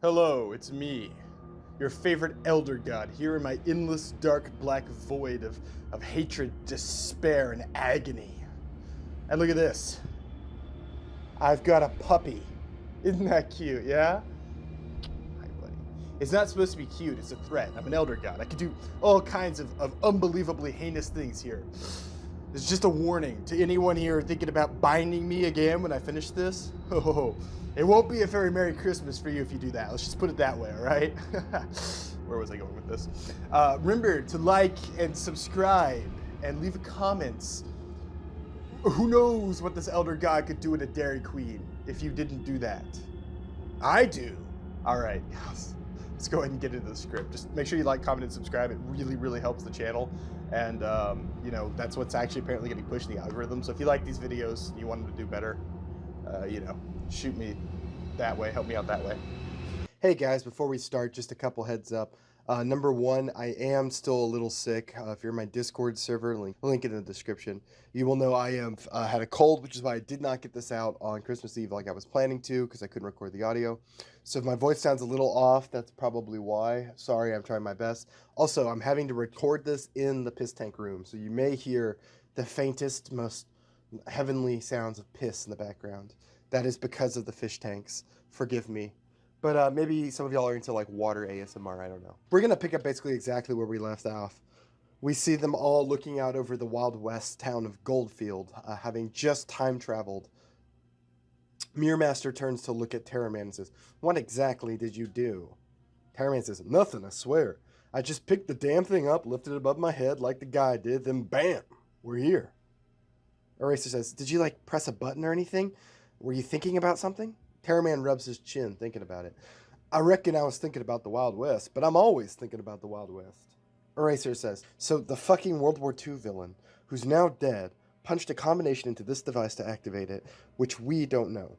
Hello, it's me, your favorite elder god, here in my endless dark black void of hatred, despair, and agony. And look at this. I've got a puppy. Isn't that cute, yeah? Hi, buddy. It's not supposed to be cute, it's a threat. I'm an elder god. I could do all kinds of unbelievably heinous things here. It's just a warning to anyone here thinking about binding me again when I finish this. Oh, it won't be a very Merry Christmas for you if you do that. Let's just put it that way, all right? Where was I going with this? Remember to like and subscribe and leave comments. Who knows what this elder god could do at a Dairy Queen if you didn't do that? I do. All right, let's go ahead and get into the script. Just make sure you like, comment, and subscribe. It really, really helps the channel. And, that's what's actually apparently getting pushed in the algorithm. So if you like these videos and you want them to do better, shoot me that way. Help me out that way. Hey guys, before we start, just a couple heads up. Number one, I am still a little sick. If you're in my Discord server, link in the description. You will know I have had a cold, which is why I did not get this out on Christmas Eve like I was planning to, because I couldn't record the audio. So if my voice sounds a little off, that's probably why. Sorry, I'm trying my best. Also, I'm having to record this in the piss tank room, so you may hear the faintest, most heavenly sounds of piss in the background. That is because of the fish tanks. Forgive me. But maybe some of y'all are into like water ASMR, I don't know. We're going to pick up basically exactly where we left off. We see them all looking out over the Wild West town of Goldfield, having just time traveled. Mirrormaster turns to look at Terraman and says, "What exactly did you do?" Terraman says, "Nothing, I swear. I just picked the damn thing up, lifted it above my head like the guy did, then bam, we're here." Eraser says, "Did you like press a button or anything? Were you thinking about something?" Terraman rubs his chin, thinking about it. "I reckon I was thinking about the Wild West, but I'm always thinking about the Wild West." Eraser says, "So the fucking World War II villain, who's now dead, punched a combination into this device to activate it, which we don't know.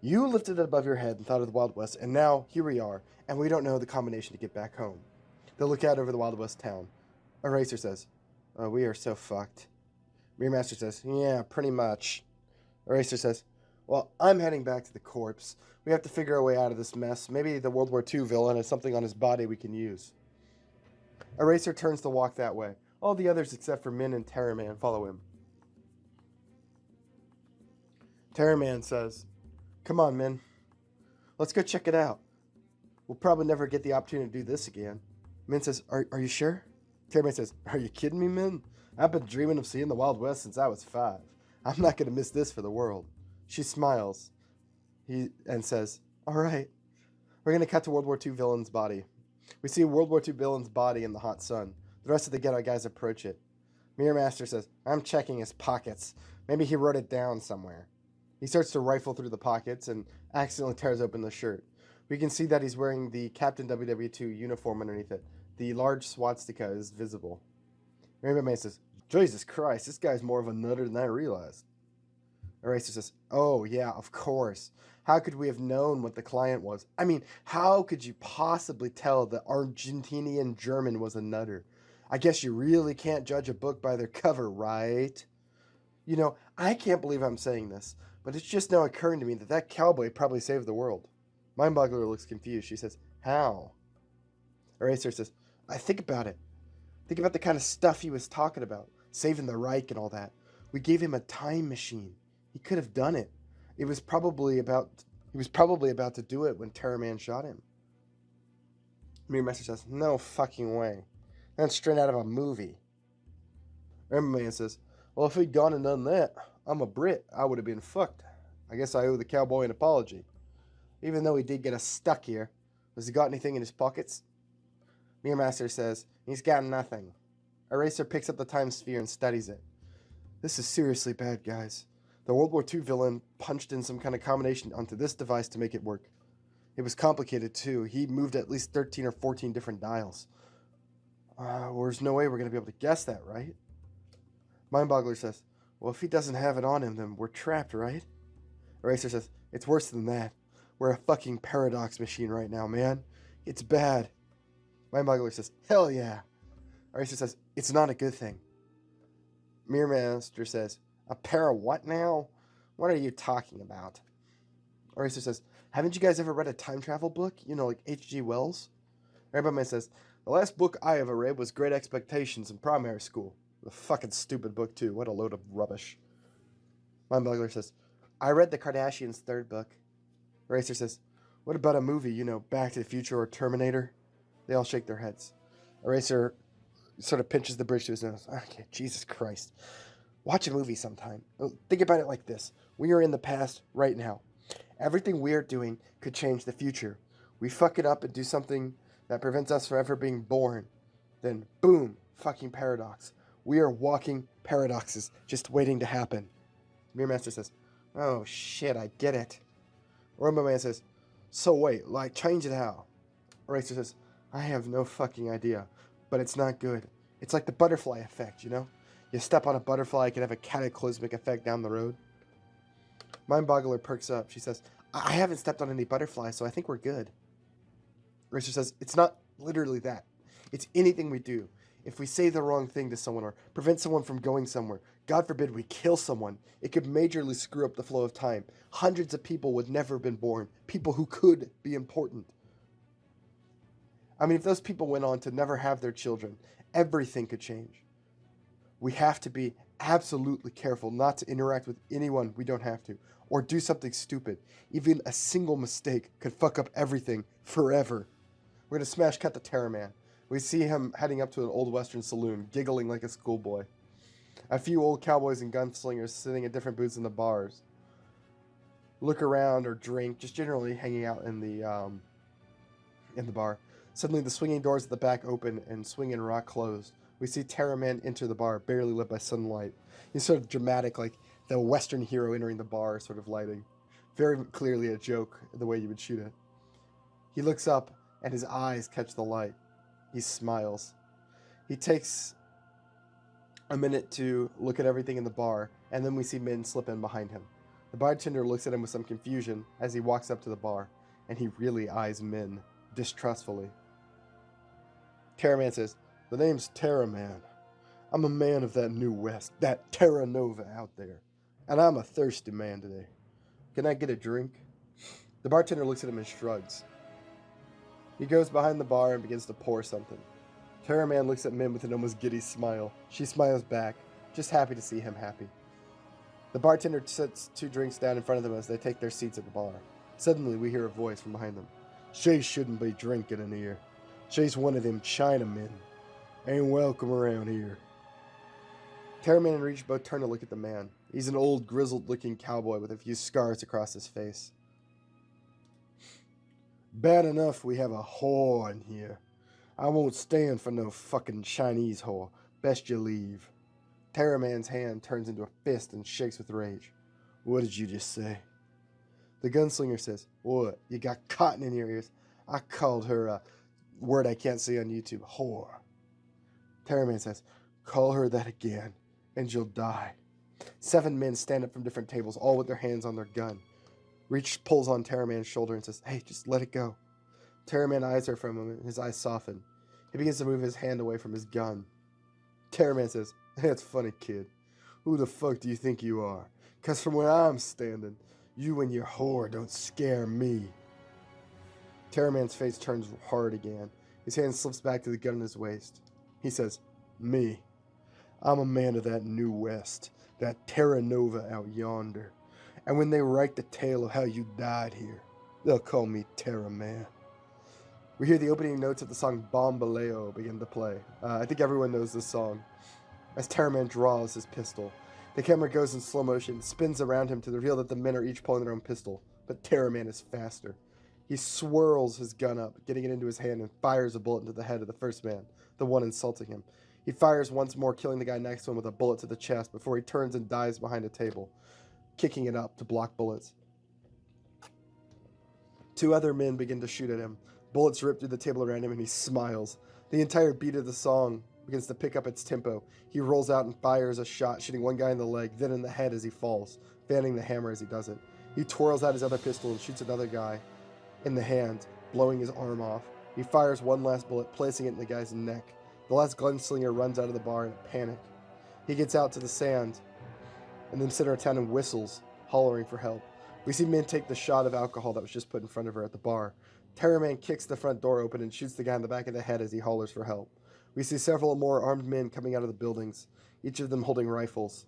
You lifted it above your head and thought of the Wild West, and now here we are, and we don't know the combination to get back home." They look out over the Wild West town. Eraser says, "Oh, we are so fucked." Mirrormaster says, "Yeah, pretty much." Eraser says, "Well, I'm heading back to the corpse. We have to figure our way out of this mess. Maybe the World War II villain has something on his body we can use." Eraser turns to walk that way. All the others except for Min and Terraman follow him. Terraman says, "Come on, Min. Let's go check it out. We'll probably never get the opportunity to do this again." Min says, Are you sure?" Terraman says, "Are you kidding me, Min? I've been dreaming of seeing the Wild West since I was 5. I'm not going to miss this for the world." She smiles and says, "All right." We're going to cut to World War II villain's body. We see World War II villain's body in the hot sun. The rest of the ghetto guys approach it. Mirrormaster says, "I'm checking his pockets. Maybe he wrote it down somewhere." He starts to rifle through the pockets and accidentally tears open the shirt. We can see that he's wearing the Captain WW2 uniform underneath it. The large swastika is visible. Mirrorman says, "Jesus Christ, this guy's more of a nutter than I realized." Eraser says, "Oh, yeah, of course. How could we have known what the client was? I mean, how could you possibly tell the Argentinian German was a nutter? I guess you really can't judge a book by their cover, right?" I can't believe I'm saying this, but it's just now occurring to me that that cowboy probably saved the world. Mindboggler looks confused. She says, "How?" Eraser says, "I think about it. Think about the kind of stuff he was talking about, saving the Reich and all that. We gave him a time machine. He could have done it. He was probably about to do it when Terraman shot him." Mirrormaster says, "No fucking way. That's straight out of a movie." Emberman says, "Well, if he'd gone and done that, I'm a Brit. I would have been fucked. I guess I owe the cowboy an apology. Even though he did get us stuck here. Has he got anything in his pockets?" Mirrormaster says, "He's got nothing." Eraser picks up the time sphere and studies it. "This is seriously bad, guys. The World War II villain punched in some kind of combination onto this device to make it work. It was complicated, too. He moved at least 13 or 14 different dials. There's no way we're going to be able to guess that, right?" Mindboggler says, "Well, if he doesn't have it on him, then we're trapped, right?" Eraser says, "It's worse than that. We're a fucking paradox machine right now, man. It's bad." Mindboggler says, "Hell yeah." Eraser says, "It's not a good thing." Mirrormaster says, "A pair of what now? What are you talking about?" Eraser says, Haven't you guys ever read a time travel book? You know, like H.G. Wells? Rainbow Man says, the last book I ever read was Great Expectations in primary school. A fucking stupid book, too. What a load of rubbish. Mindboggler says, I read the Kardashians' third book. Eraser says, what about a movie, you know, Back to the Future or Terminator? They all shake their heads. Eraser sort of pinches the bridge to his nose. Okay, Jesus Christ. Watch a movie sometime. Think about it like this. We are in the past right now. Everything we are doing could change the future. We fuck it up and do something that prevents us from ever being born. Then, boom, fucking paradox. We are walking paradoxes, just waiting to happen. Mirror Master says, oh shit, I get it. Rainbow Man says, so wait, like change it how? Eraser says, I have no fucking idea, but it's not good. It's like the butterfly effect, you know? You step on a butterfly, it can have a cataclysmic effect down the road. Mindboggler perks up. She says, I haven't stepped on any butterflies, so I think we're good. Eraser says, it's not literally that. It's anything we do. If we say the wrong thing to someone or prevent someone from going somewhere, God forbid we kill someone, it could majorly screw up the flow of time. Hundreds of people would never have been born, people who could be important. I mean, if those people went on to never have their children, everything could change. We have to be absolutely careful not to interact with anyone we don't have to, or do something stupid. Even a single mistake could fuck up everything forever. We're going to smash cut the Terror Man. We see him heading up to an old western saloon, giggling like a schoolboy. A few old cowboys and gunslingers sitting at different booths in the bars. Look around or drink, just generally hanging out in the bar. Suddenly the swinging doors at the back open and swing and rock closed. We see Terror Man enter the bar, barely lit by sunlight. He's sort of dramatic, like the western hero entering the bar sort of lighting. Very clearly a joke, the way you would shoot it. He looks up and his eyes catch the light. He smiles. He takes a minute to look at everything in the bar, and then we see Min slip in behind him. The bartender looks at him with some confusion as he walks up to the bar, and he really eyes Min distrustfully. Terror Man says, the name's Terror Man. I'm a man of that New West, that Terra Nova out there, and I'm a thirsty man today. Can I get a drink? The bartender looks at him and shrugs. He goes behind the bar and begins to pour something. Terror Man looks at Min with an almost giddy smile. She smiles back, just happy to see him happy. The bartender sets 2 drinks down in front of them as they take their seats at the bar. Suddenly, we hear a voice from behind them. She shouldn't be drinking in here. She's one of them Chinamen. Ain't welcome around here. Terror Man and Reach both turn to look at the man. He's an old, grizzled-looking cowboy with a few scars across his face. Bad enough we have a whore in here. I won't stand for no fucking Chinese whore. Best you leave. Terror Man's hand turns into a fist and shakes with rage. What did you just say? The gunslinger says, what? You got cotton in your ears? I called her a word I can't say on YouTube. Whore. Terror Man says, call her that again, and you'll die. 7 men stand up from different tables, all with their hands on their gun. Reach pulls on Terror Man's shoulder and says, hey, just let it go. Terror Man eyes her for a moment, and his eyes soften. He begins to move his hand away from his gun. Terror Man says, that's funny, kid. Who the fuck do you think you are? 'Cause from where I'm standing, you and your whore don't scare me. Terror Man's face turns hard again. His hand slips back to the gun in his waist. He says, me. I'm a man of that New West, that Terra Nova out yonder. And when they write the tale of how you died here, they'll call me Terra Man. We hear the opening notes of the song Bombaleo begin to play. I think everyone knows this song. As Terror Man draws his pistol, the camera goes in slow motion, spins around him to reveal that the men are each pulling their own pistol, but Terror Man is faster. He swirls his gun up, getting it into his hand, and fires a bullet into the head of the first man, the one insulting him. He fires once more, killing the guy next to him with a bullet to the chest before he turns and dives behind a table, kicking it up to block bullets. 2 other men begin to shoot at him. Bullets rip through the table around him, and he smiles. The entire beat of the song begins to pick up its tempo. He rolls out and fires a shot, shooting one guy in the leg, then in the head as he falls, fanning the hammer as he does it. He twirls out his other pistol and shoots another guy in the hand, blowing his arm off. He fires one last bullet, placing it in the guy's neck. The last gunslinger runs out of the bar in a panic. He gets out to the sand, and the center of town and whistles, hollering for help. We see Min take the shot of alcohol that was just put in front of her at the bar. Terrorman kicks the front door open and shoots the guy in the back of the head as he hollers for help. We see several more armed men coming out of the buildings, each of them holding rifles.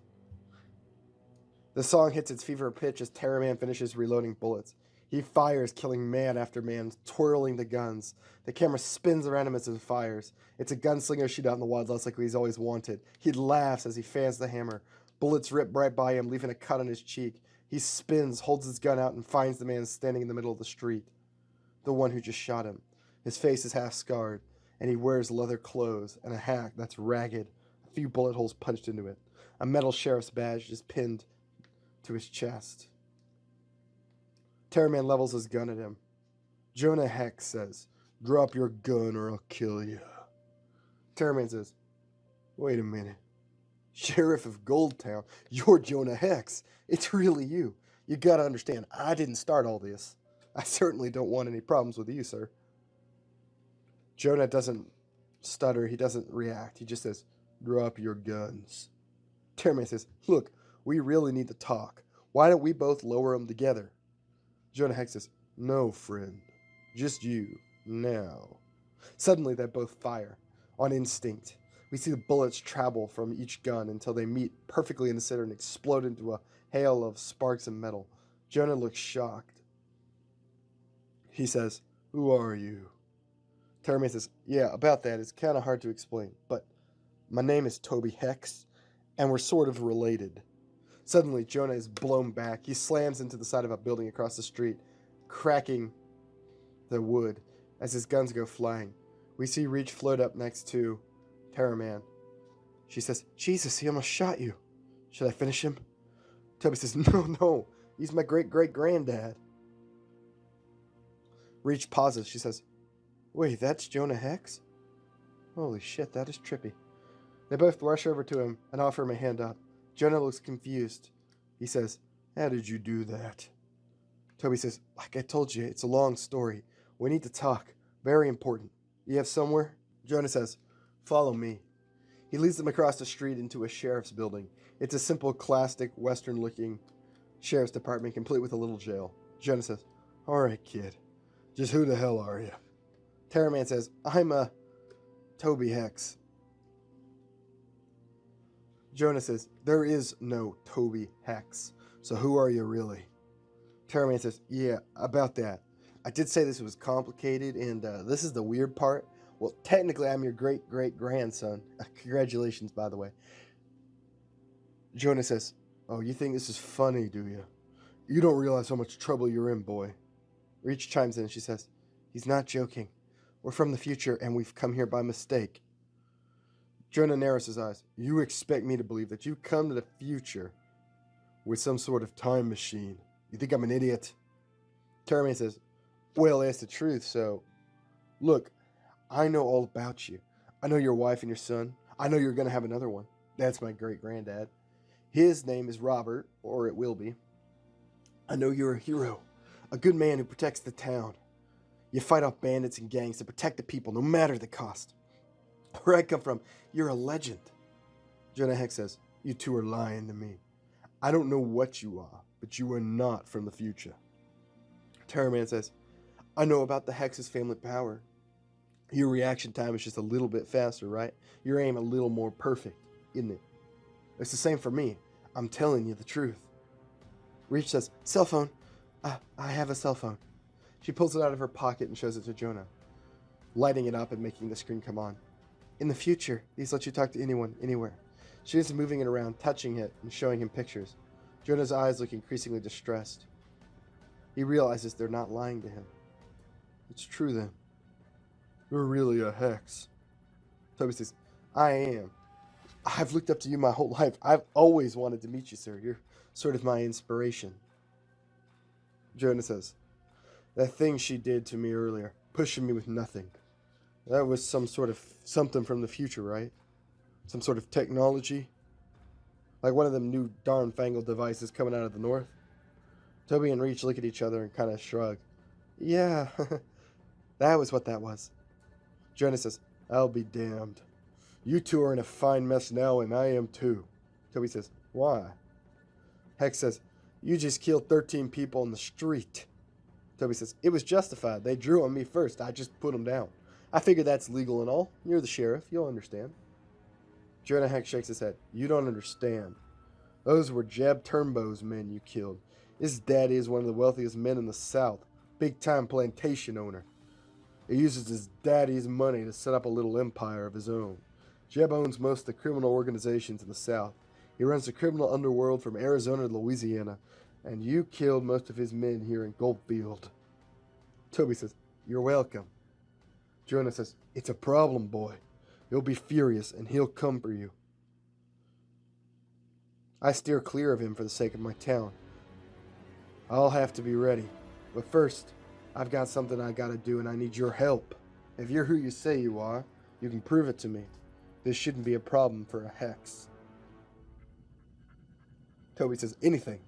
The song hits its fever pitch as Terrorman finishes reloading bullets. He fires, killing man after man, twirling the guns. The camera spins around him as he fires. It's a gunslinger shootout in the wild west like he's always wanted. He laughs as he fans the hammer. Bullets rip right by him, leaving a cut on his cheek. He spins, holds his gun out, and finds the man standing in the middle of the street. The one who just shot him. His face is half scarred, and he wears leather clothes and a hat that's ragged, a few bullet holes punched into it. A metal sheriff's badge is pinned to his chest. Terrorman levels his gun at him. Jonah Hex says, "Drop your gun or I'll kill you." Terrorman says, "Wait a minute. Sheriff of Goldtown, you're Jonah Hex. It's really you. You gotta understand, I didn't start all this. I certainly don't want any problems with you, sir." Jonah doesn't stutter. He doesn't react. He just says, "Drop your guns." Terrorman says, "Look, we really need to talk. Why don't we both lower them together?" Jonah Hex says, "No, friend. Just you. Now." Suddenly, they both fire. On instinct. We see the bullets travel from each gun until they meet perfectly in the center and explode into a hail of sparks and metal. Jonah looks shocked. He says, "Who are you?" Terrorman says, "Yeah, about that. It's kind of hard to explain. But my name is Toby Hex, and we're sort of related." Suddenly, Jonah is blown back. He slams into the side of a building across the street, cracking the wood as his guns go flying. We see Reach float up next to Terrorman. She says, "Jesus, he almost shot you. Should I finish him?" Toby says, No, he's my great-great-granddad." Reach pauses. She says, "Wait, that's Jonah Hex? Holy shit, that is trippy." They both rush over to him and offer him a hand up. Jonah looks confused. He says, "How did you do that?" Toby says, "Like I told you, it's a long story. We need to talk. Very important. You have somewhere?" Jonah says, "Follow me." He leads them across the street into a sheriff's building. It's a simple, classic, Western-looking sheriff's department, complete with a little jail. Jonah says, "All right, kid. Just who the hell are you?" Terrorman says, "I'm Toby Hex." Jonah says, "There is no Toby Hex. So who are you really?" Terrorman says, "Yeah, about that. I did say this was complicated, and this is the weird part. Well, technically, I'm your great-great-grandson. Congratulations, by the way." Jonah says, "Oh, you think this is funny, do you? You don't realize how much trouble you're in, boy." Reach chimes in and she says, "He's not joking. We're from the future, and we've come here by mistake." Jonah narrows his eyes. "You expect me to believe that you come to the future with some sort of time machine? You think I'm an idiot?" Terrorman says, "Well, that's the truth, so... Look, I know all about you. I know your wife and your son. I know you're going to have another one. That's my great-granddad. His name is Robert, or it will be. I know you're a hero, a good man who protects the town. You fight off bandits and gangs to protect the people, no matter the cost. Where I come from, you're a legend." Jonah Hex says, "You two are lying to me. I don't know what you are, but you are not from the future." Terrorman says, "I know about the Hex's family power. Your reaction time is just a little bit faster, right? Your aim a little more perfect, isn't it? It's the same for me. I'm telling you the truth." Reach says, "Cell phone. I have a cell phone." She pulls it out of her pocket and shows it to Jonah, lighting it up and making the screen come on. "In the future, these let you talk to anyone, anywhere." She is moving it around, touching it, and showing him pictures. Jonah's eyes look increasingly distressed. He realizes they're not lying to him. "It's true then. You're really a Hex." Toby says, "I am. I've looked up to you my whole life. I've always wanted to meet you, sir. You're sort of my inspiration." Jonah says, "That thing she did to me earlier, pushing me with nothing. That was some sort of something from the future, right? Some sort of technology? Like one of them new darn-fangled devices coming out of the north?" Toby and Reach look at each other and kind of shrug. "Yeah, that was what that was." Jonah says, "I'll be damned. You two are in a fine mess now, and I am too." Toby says, "Why?" Hex says, You just killed 13 people on the street. Toby says, it was justified. They drew on me first. I just put them down. I figure that's legal and all. You're the sheriff. You'll understand. Jonah shakes his head. You don't understand. Those were Jeb Turnbow's men you killed. His daddy is one of the wealthiest men in the South. Big-time plantation owner. He uses his daddy's money to set up a little empire of his own. Jeb owns most of the criminal organizations in the South. He runs the criminal underworld from Arizona to Louisiana. And you killed most of his men here in Goldfield. Toby says, you're welcome. Jonah says, it's a problem, boy. He'll be furious, and he'll come for you. I steer clear of him for the sake of my town. I'll have to be ready. But first, I've got something I gotta do, and I need your help. If you're who you say you are, you can prove it to me. This shouldn't be a problem for a hex. Toby says, anything.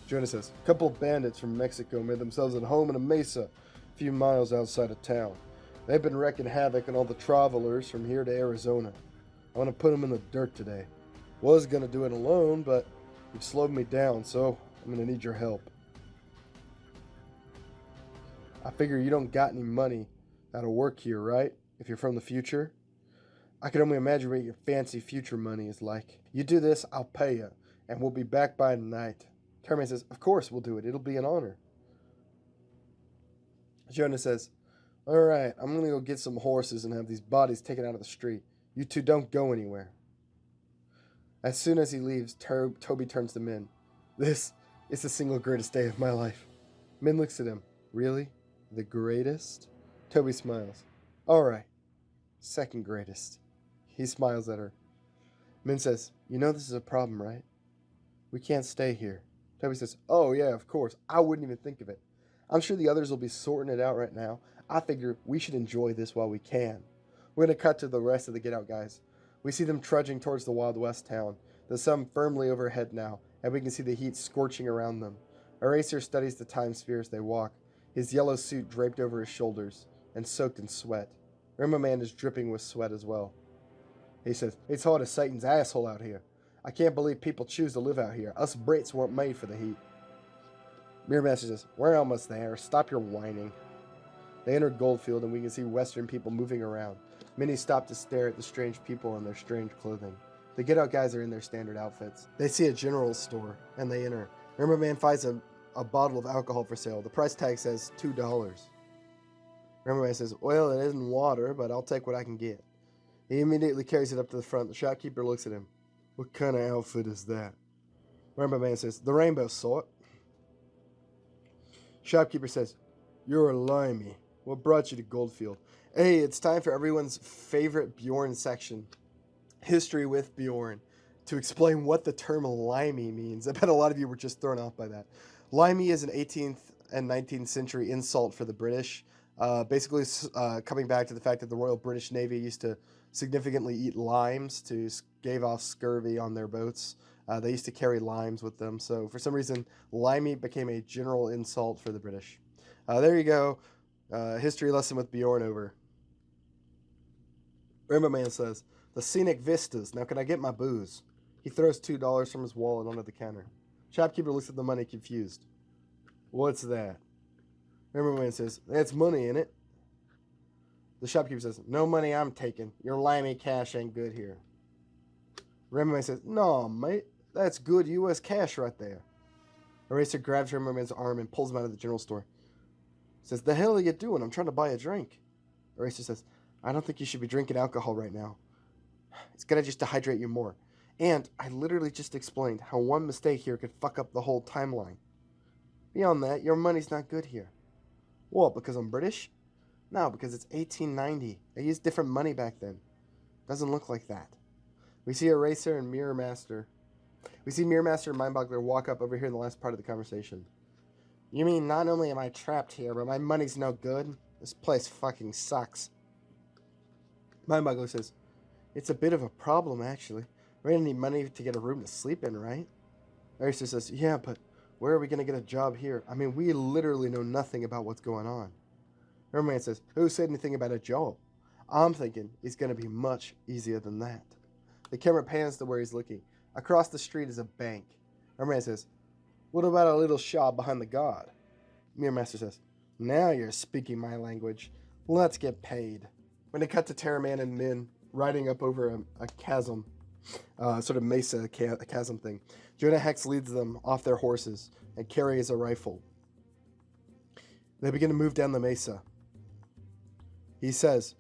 Jonah says, a couple of bandits from Mexico made themselves at home in a mesa a few miles outside of town. They've been wreaking havoc on all the travelers from here to Arizona. I want to put them in the dirt today. Was going to do it alone, but you've slowed me down, so I'm going to need your help. I figure you don't got any money that'll work here, right? If you're from the future? I can only imagine what your fancy future money is like. You do this, I'll pay you, and we'll be back by tonight. Terminator says, of course we'll do it. It'll be an honor. Jonah says, all right, I'm going to go get some horses and have these bodies taken out of the street. You two don't go anywhere. As soon as he leaves, Toby turns to Min. This is the single greatest day of my life. Min looks at him. Really? The greatest? Toby smiles. All right. Second greatest. He smiles at her. Min says, you know this is a problem, right? We can't stay here. Toby says, oh yeah, of course. I wouldn't even think of it. I'm sure the others will be sorting it out right now. I figure we should enjoy this while we can. We're going to cut to the rest of the Get Out guys. We see them trudging towards the Wild West town. The sun firmly overhead now, and we can see the heat scorching around them. Eraser studies the time sphere as they walk, his yellow suit draped over his shoulders and soaked in sweat. Rainbow Man is dripping with sweat as well. He says, it's hot as Satan's asshole out here. I can't believe people choose to live out here. Us Brits weren't made for the heat. Mirror Master says, we're almost there. Stop your whining. They enter Goldfield, and we can see Western people moving around. Many stop to stare at the strange people in their strange clothing. The Get Out guys are in their standard outfits. They see a general store, and they enter. Rainbow Man finds a bottle of alcohol for sale. The price tag says $2. Rainbow Man says, well, it isn't water, but I'll take what I can get. He immediately carries it up to the front. The shopkeeper looks at him. What kind of outfit is that? Rainbow Man says, the rainbow sort. Shopkeeper says, you're a limey. What brought you to Goldfield? Hey, it's time for everyone's favorite Bjorn section. History with Bjorn. To explain what the term limey means. I bet a lot of you were just thrown off by that. Limey is an 18th and 19th century insult for the British. Basically coming back to the fact that the Royal British Navy used to significantly eat limes to stave off scurvy on their boats. They used to carry limes with them. So for some reason, limey became a general insult for the British. There you go. History lesson with Bjorn over. Rainbow Man says, the scenic vistas. Now can I get my booze? He throws $2 from his wallet onto the counter. Shopkeeper looks at the money confused. What's that? Rainbow Man says, that's money, ain't it? The shopkeeper says, no money I'm taking. Your limey cash ain't good here. Rainbow Man says, no, mate. That's good U.S. cash right there. Eraser grabs Rainbow Man's arm and pulls him out of the general store. Says, the hell are you doing? I'm trying to buy a drink. Eraser says, I don't think you should be drinking alcohol right now. It's going to just dehydrate you more. And I literally just explained how one mistake here could fuck up the whole timeline. Beyond that, your money's not good here. What, because I'm British? No, because it's 1890. They used different money back then. Doesn't look like that. We see Eraser and Mirror Master. We see Mirror Master and Mindboggler walk up over here in the last part of the conversation. You mean not only am I trapped here, but my money's no good? This place fucking sucks. Mindboggler says, it's a bit of a problem, actually. We're gonna need money to get a room to sleep in, right? Eraser says, yeah, but where are we gonna get a job here? I mean, we literally know nothing about what's going on. Merman says, who said anything about a job? I'm thinking it's gonna be much easier than that. The camera pans to where he's looking. Across the street is a bank. Merman says, What about a little shop behind the god? Mirror Master says, now you're speaking my language. Let's get paid. When they cut to Terraman and Min riding up over a chasm, sort of mesa chasm thing, Jonah Hex leads them off their horses and carries a rifle. They begin to move down the mesa. He says,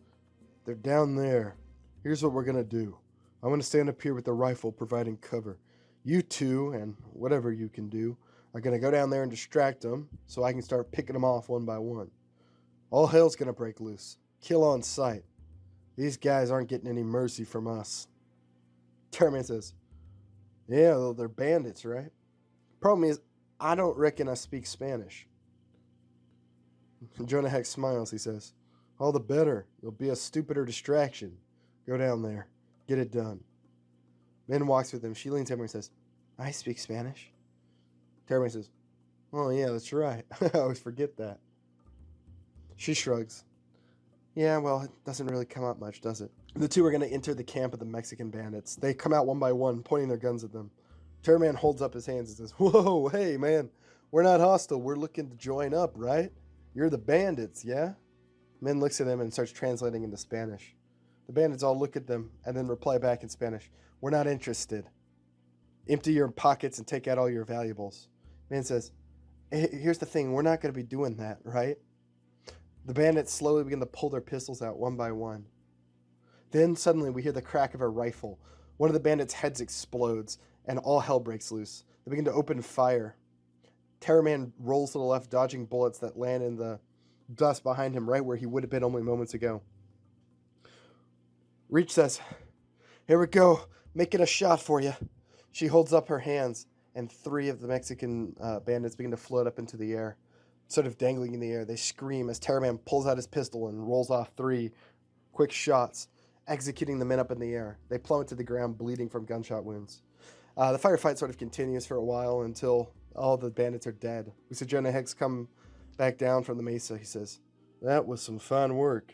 they're down there. Here's what we're going to do. I'm going to stand up here with the rifle providing cover. You two, and whatever you can do, are going to go down there and distract them so I can start picking them off one by one. All hell's going to break loose. Kill on sight. These guys aren't getting any mercy from us. Terraman says, yeah, well, they're bandits, right? Problem is, I don't reckon I speak Spanish. Jonah Hex smiles, he says, all the better. You'll be a stupider distraction. Go down there. Get it done. Min walks with him. She leans over and says, I speak Spanish. Terraman says, oh yeah, that's right. I always forget that. She shrugs. Yeah, well, it doesn't really come up much, does it? The two are going to enter the camp of the Mexican bandits. They come out one by one, pointing their guns at them. Terraman holds up his hands and says, whoa, hey, man, we're not hostile. We're looking to join up, right? You're the bandits, yeah? Min looks at him and starts translating into Spanish. The bandits all look at them and then reply back in Spanish. We're not interested. Empty your pockets and take out all your valuables. Man says, hey, here's the thing. We're not going to be doing that, right? The bandits slowly begin to pull their pistols out one by one. Then suddenly we hear the crack of a rifle. One of the bandits' heads explodes and all hell breaks loose. They begin to open fire. Terraman rolls to the left, dodging bullets that land in the dust behind him right where he would have been only moments ago. Reach says, here we go, making a shot for you. She holds up her hands, and three of the Mexican bandits begin to float up into the air, sort of dangling in the air. They scream as Terraman pulls out his pistol and rolls off three quick shots, executing the men up in the air. They plummet to the ground, bleeding from gunshot wounds. The firefight sort of continues for a while until all the bandits are dead. We see Jonah Hex come back down from the mesa. He says, that was some fine work.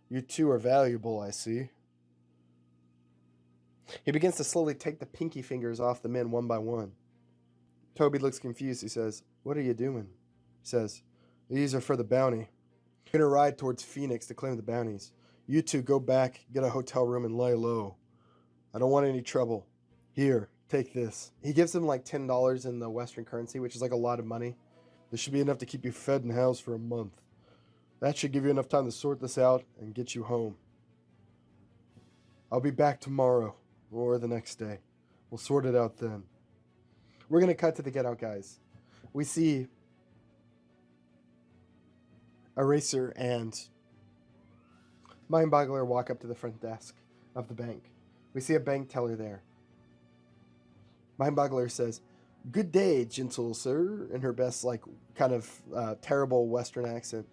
You two are valuable, I see. He begins to slowly take the pinky fingers off the men one by one. Toby looks confused. He says, what are you doing? He says, these are for the bounty. We're going to ride towards Phoenix to claim the bounties. You two go back, get a hotel room, and lay low. I don't want any trouble. Here, take this. He gives him like $10 in the Western currency, which is like a lot of money. This should be enough to keep you fed and housed for a month. That should give you enough time to sort this out and get you home. I'll be back tomorrow or the next day. We'll sort it out then. We're going to cut to the Get Out guys. We see Eraser and Mindboggler walk up to the front desk of the bank. We see a bank teller there. Mindboggler says, good day, gentle sir, in her best, like, kind of terrible Western accent.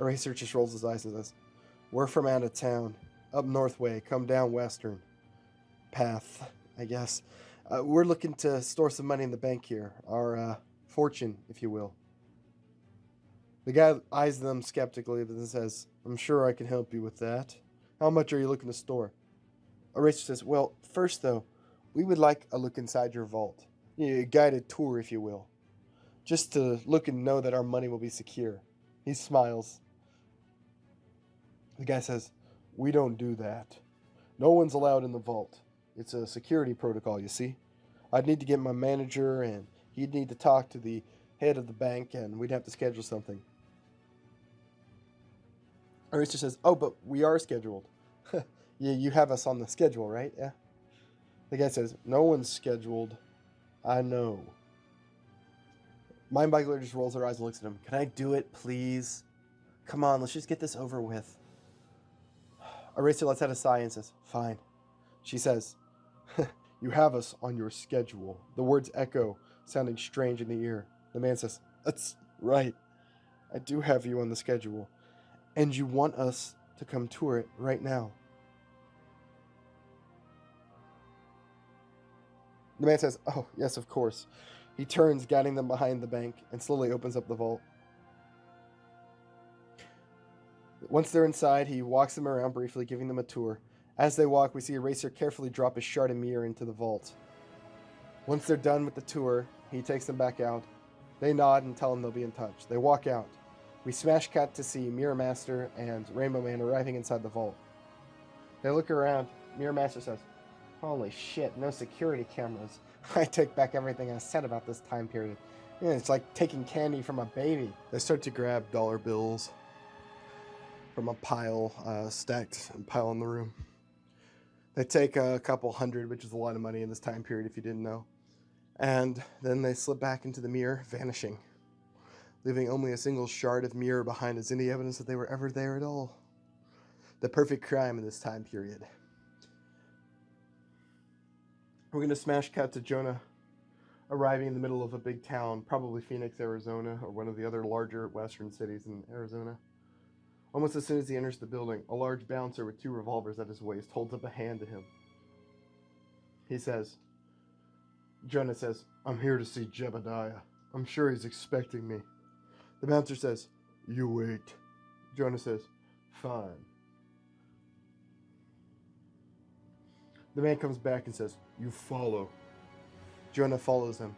Eraser just rolls his eyes and says, we're from out of town. Up north way, come down western path, I guess. We're looking to store some money in the bank here. Our fortune, if you will. The guy eyes them skeptically, but then says, I'm sure I can help you with that. How much are you looking to store? Eraser says, well, first though, we would like a look inside your vault. A guided tour, if you will. Just to look and know that our money will be secure. He smiles. The guy says, we don't do that. No one's allowed in the vault. It's a security protocol, you see. I'd need to get my manager, and he'd need to talk to the head of the bank, and we'd have to schedule something. Eraser says, oh, but we are scheduled. You have us on the schedule, right? Yeah. The guy says, no one's scheduled. I know. Mindboggler just rolls her eyes and looks at him. Can I do it, please? Come on, let's just get this over with. Eraser lets out a sigh and says, fine. She says, you have us on your schedule. The words echo, sounding strange in the ear. The man says, that's right. I do have you on the schedule. And you want us to come tour it right now. The man says, oh, yes, of course. He turns, guiding them behind the bank, and slowly opens up the vault. Once they're inside, he walks them around briefly, giving them a tour. As they walk, we see Eraser carefully drop his shard of mirror into the vault. Once they're done with the tour, He takes them back out. They nod and tell him they'll be in touch. They walk out. We smash cut to see Mirror Master and Rainbow Man arriving inside the vault. They look around. Mirror Master says, "Holy shit, no security cameras. I take back everything I said about this time period. Yeah, it's like taking candy from a baby." They start to grab dollar bills from a pile, stacked and pile in the room. They take a couple hundred, which is a lot of money in this time period if you didn't know. And then they slip back into the mirror, vanishing, leaving only a single shard of mirror behind as any evidence that they were ever there at all. The perfect crime in this time period. We're going to smash cut to Jonah arriving in the middle of a big town, probably Phoenix, Arizona, or one of the other larger western cities in Arizona. Almost as soon as he enters the building, a large bouncer with 2 revolvers at his waist holds up a hand to him. Jonah says, "I'm here to see Jebediah. I'm sure he's expecting me." The bouncer says, "You wait." Jonah says, "Fine." The man comes back and says, "You follow." Jonah follows him.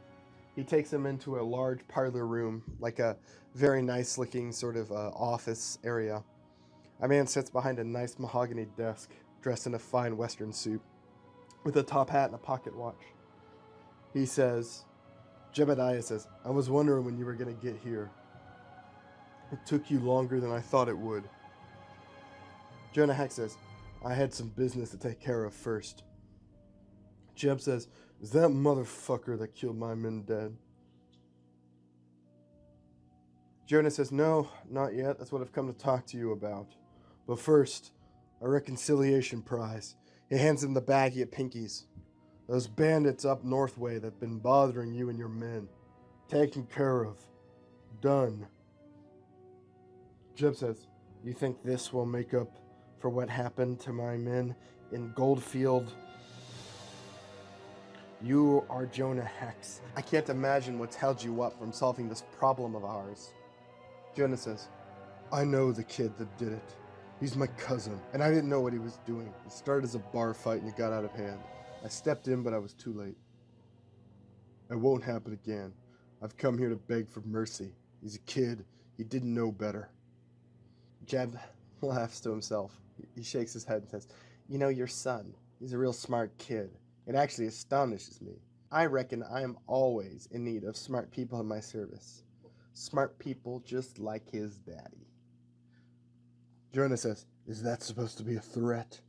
He takes him into a large parlor room, like a very nice looking sort of office area. A man sits behind a nice mahogany desk, dressed in a fine western suit, with a top hat and a pocket watch. He says, Jebediah says, "I was wondering when you were going to get here. It took you longer than I thought it would." Jonah Hex says, "I had some business to take care of first." Jeb says, "Is that motherfucker that killed my men dead?" Jonah says, "No, not yet. That's what I've come to talk to you about. But first, a reconciliation prize." He hands him the baggie of pinkies. "Those bandits up Northway that've been bothering you and your men. Taken care of. Done." Jeb says, "You think this will make up for what happened to my men in Goldfield?" "You are Jonah Hex. I can't imagine what's held you up from solving this problem of ours." Jonah says, "I know the kid that did it. He's my cousin, and I didn't know what he was doing. It started as a bar fight and it got out of hand. I stepped in, but I was too late. It won't happen again. I've come here to beg for mercy. He's a kid. He didn't know better." Jeb laughs to himself. He shakes his head and says, "You know, your son, he's a real smart kid. It actually astonishes me. I reckon I am always in need of smart people in my service. Smart people just like his daddy." Jonah says, "Is that supposed to be a threat?"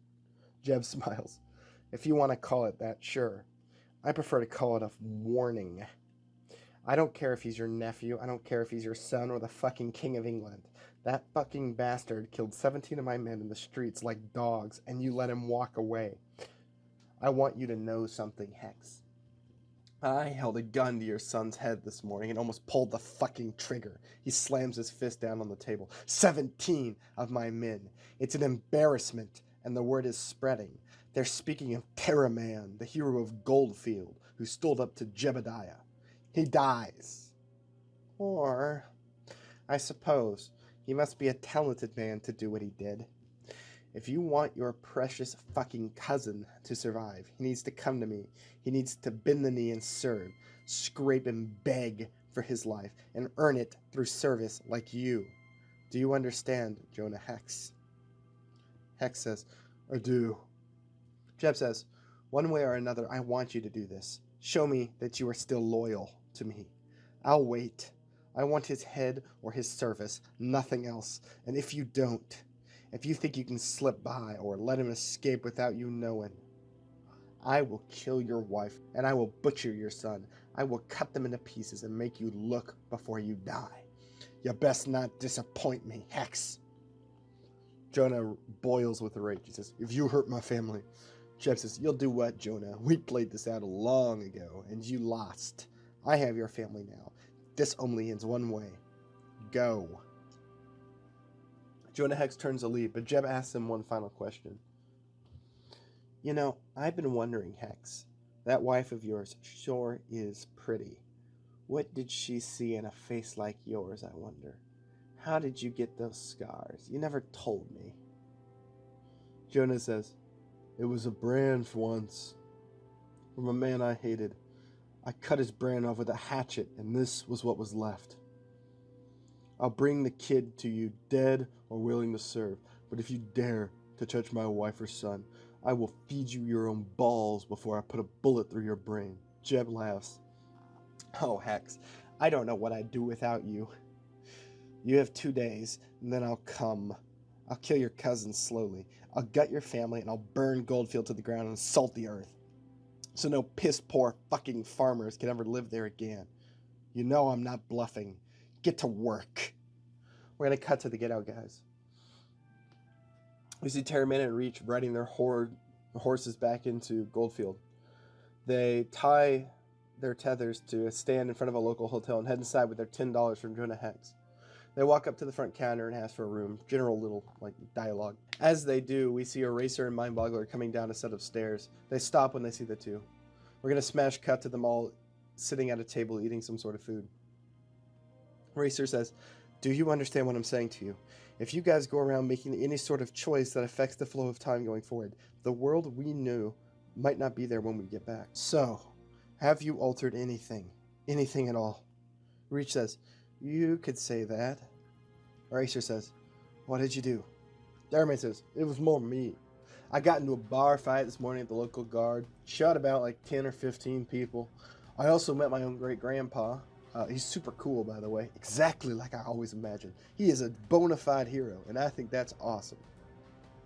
Jeb smiles. "If you want to call it that, sure. I prefer to call it a warning. I don't care if he's your nephew. I don't care if he's your son or the fucking King of England. That fucking bastard killed 17 of my men in the streets like dogs, and you let him walk away. I want you to know something, Hex. I held a gun to your son's head this morning and almost pulled the fucking trigger." He slams his fist down on the table. 17 of my men. It's an embarrassment, and the word is spreading. They're speaking of Terraman, the hero of Goldfield, who stood up to Jebediah. He dies. Or, I suppose, he must be a talented man to do what he did. If you want your precious fucking cousin to survive, he needs to come to me. He needs to bend the knee and serve, scrape and beg for his life, and earn it through service like you. Do you understand, Jonah Hex?" Hex says, "I do." Jeb says, "One way or another, I want you to do this. Show me that you are still loyal to me. I'll wait. I want his head or his service, nothing else. And if you don't, if you think you can slip by or let him escape without you knowing, I will kill your wife and I will butcher your son. I will cut them into pieces and make you look before you die. You best not disappoint me, Hex." Jonah boils with rage. He says, "If you hurt my family..." Jeb says, "You'll do what, Jonah? We played this out long ago and you lost. I have your family now. This only ends one way. Go." Jonah Hex turns to leave, but Jeb asks him one final question. "You know, I've been wondering, Hex, that wife of yours sure is pretty. What did she see in a face like yours, I wonder? How did you get those scars? You never told me." Jonah says, "It was a brand once, from a man I hated. I cut his brain off with a hatchet, and this was what was left. I'll bring the kid to you, dead or willing to serve, but if you dare to touch my wife or son, I will feed you your own balls before I put a bullet through your brain. Jeb laughs. Oh, Hex, I don't know what I'd do without you. You have 2 days, and then I'll come. I'll kill your cousins slowly. I'll gut your family, and I'll burn Goldfield to the ground and salt the earth, so no piss-poor fucking farmers can ever live there again. You know I'm not bluffing. Get to work. We're going to cut to the Get Out guys. We see Terraman and Reach riding their horses back into Goldfield. They tie their tethers to a stand in front of a local hotel and head inside with their $10 from Jonah Hex. They walk up to the front counter and ask for a room. General little, dialogue. As they do, we see Eraser and Mindboggler coming down a set of stairs. They stop when they see the two. We're going to smash cut to them all sitting at a table eating some sort of food. Eraser says, do you understand what I'm saying to you? If you guys go around making any sort of choice that affects the flow of time going forward, the world we knew might not be there when we get back. So, have you altered anything? Anything at all? Reach says, you could say that. Eraser says, what did you do? Darman says, it was more me. I got into a bar fight this morning at the local guard, shot about 10 or 15 people. I also met my own great-grandpa. He's super cool, by the way, exactly like I always imagined. He is a bona fide hero, and I think that's awesome.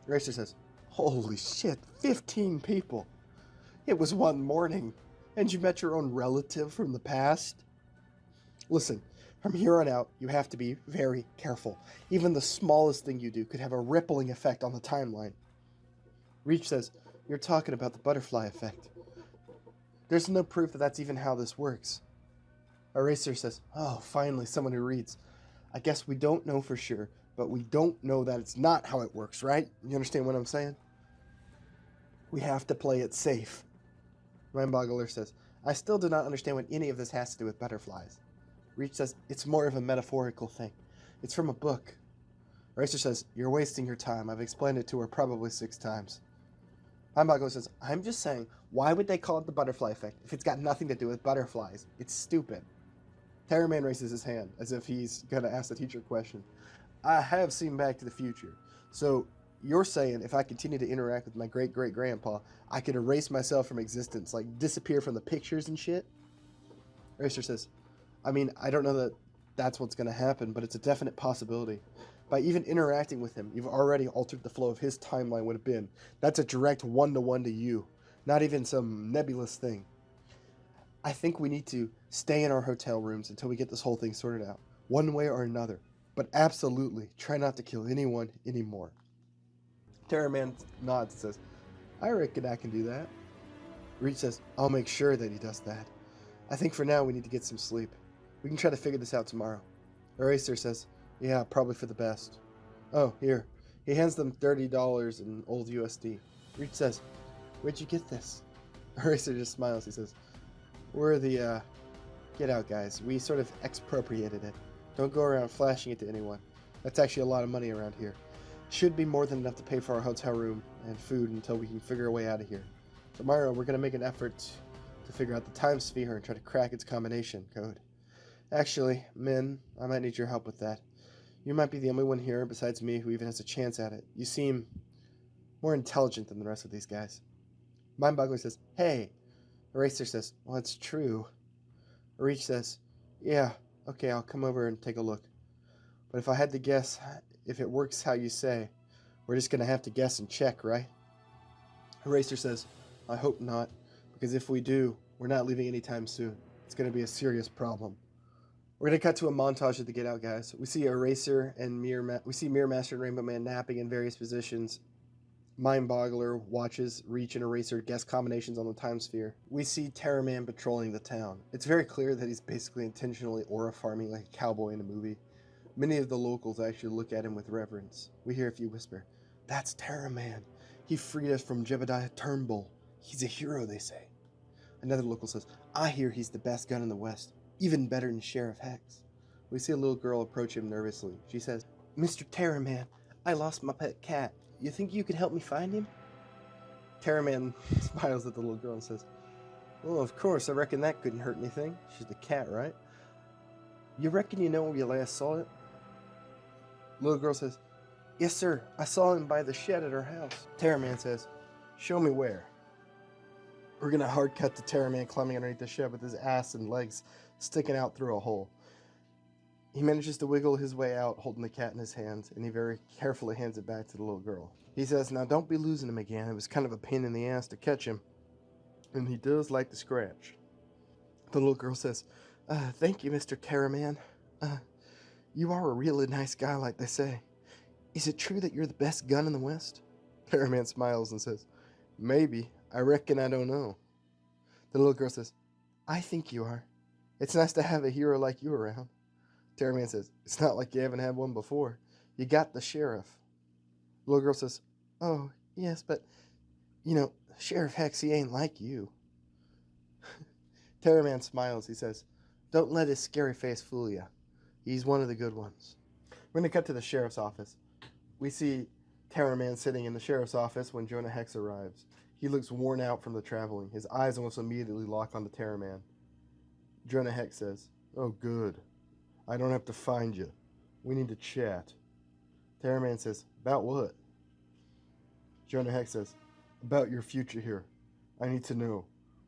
Eraser says, holy shit, 15 people. It was one morning, and you met your own relative from the past? Listen, from here on out, you have to be very careful. Even the smallest thing you do could have a rippling effect on the timeline. Reach says, you're talking about the butterfly effect. There's no proof that that's even how this works. Eraser says, oh, finally, someone who reads. I guess we don't know for sure, but we don't know that it's not how it works, right? You understand what I'm saying? We have to play it safe. Mindboggler says, I still do not understand what any of this has to do with butterflies. Reach says, it's more of a metaphorical thing. It's from a book. Eraser says, you're wasting your time. I've explained it to her probably 6 times. Mindboggler says, I'm just saying, why would they call it the butterfly effect if it's got nothing to do with butterflies? It's stupid. Terraman raises his hand as if he's going to ask the teacher a question. I have seen Back to the Future. So you're saying if I continue to interact with my great-great-grandpa, I could erase myself from existence, disappear from the pictures and shit? Eraser says, I mean, I don't know that that's what's going to happen, but it's a definite possibility. By even interacting with him, you've already altered the flow of his timeline would have been. That's a direct one-to-one to you, not even some nebulous thing. I think we need to stay in our hotel rooms until we get this whole thing sorted out, one way or another. But absolutely, try not to kill anyone anymore. Terraman nods and says, I reckon I can do that. Reach says, I'll make sure that he does that. I think for now we need to get some sleep. We can try to figure this out tomorrow. Eraser says, yeah, probably for the best. Oh, here. He hands them $30 in old USD. Reach says, where'd you get this? Eraser just smiles. He says, we're the, Get Out guys. We sort of expropriated it. Don't go around flashing it to anyone. That's actually a lot of money around here. Should be more than enough to pay for our hotel room and food until we can figure a way out of here. Tomorrow, we're going to make an effort to figure out the time sphere and try to crack its combination code. Actually, Min, I might need your help with that. You might be the only one here besides me who even has a chance at it. You seem more intelligent than the rest of these guys. Mindboggler says, hey. Eraser says, well, it's true. Reach says, yeah, okay, I'll come over and take a look. But if I had to guess, if it works how you say, we're just going to have to guess and check, right? Eraser says, I hope not, because if we do, we're not leaving anytime soon. It's going to be a serious problem. We're going to cut to a montage of the Get Out guys. We see Eraser and Mirror Master and Rainbow Man napping in various positions. Mindboggler watches Reach and Eraser guess combinations on the time sphere. We see Terraman patrolling the town. It's very clear that he's basically intentionally aura farming like a cowboy in a movie. Many of the locals actually look at him with reverence. We hear a few whisper, that's Terraman. He freed us from Jebediah Turnbull. He's a hero, they say. Another local says, I hear he's the best gun in the West. Even better than Sheriff Hex. We see a little girl approach him nervously. She says, Mr. Terraman, I lost my pet cat. You think you could help me find him? Terraman smiles at the little girl and says, Well, of course, I reckon that couldn't hurt anything. She's the cat, right? You reckon you know where you last saw it? Little girl says, yes, sir. I saw him by the shed at our house. Terraman says, show me where. We're going to hard cut to Terraman climbing underneath the shed with his ass and legs sticking out through a hole. He manages to wiggle his way out, holding the cat in his hands, and he very carefully hands it back to the little girl. He says, now don't be losing him again. It was kind of a pain in the ass to catch him, and he does like to scratch. The little girl says, thank you, Mr. Terraman. You are a really nice guy, like they say. Is it true that you're the best gun in the West? Terraman smiles and says, maybe. I reckon I don't know. The little girl says, I think you are. It's nice to have a hero like you around. Terraman says, it's not like you haven't had one before. You got the sheriff. The little girl says, oh, yes, but, Sheriff Hex, he ain't like you. Terraman smiles. He says, don't let his scary face fool you. He's one of the good ones. We're going to cut to the sheriff's office. We see Terraman sitting in the sheriff's office when Jonah Hex arrives. He looks worn out from the traveling. His eyes almost immediately lock onto Terraman. Jonah Hex says, oh, good. I don't have to find you. We need to chat. Terraman says, about what? Jonah Hex says, about your future here. I need to know.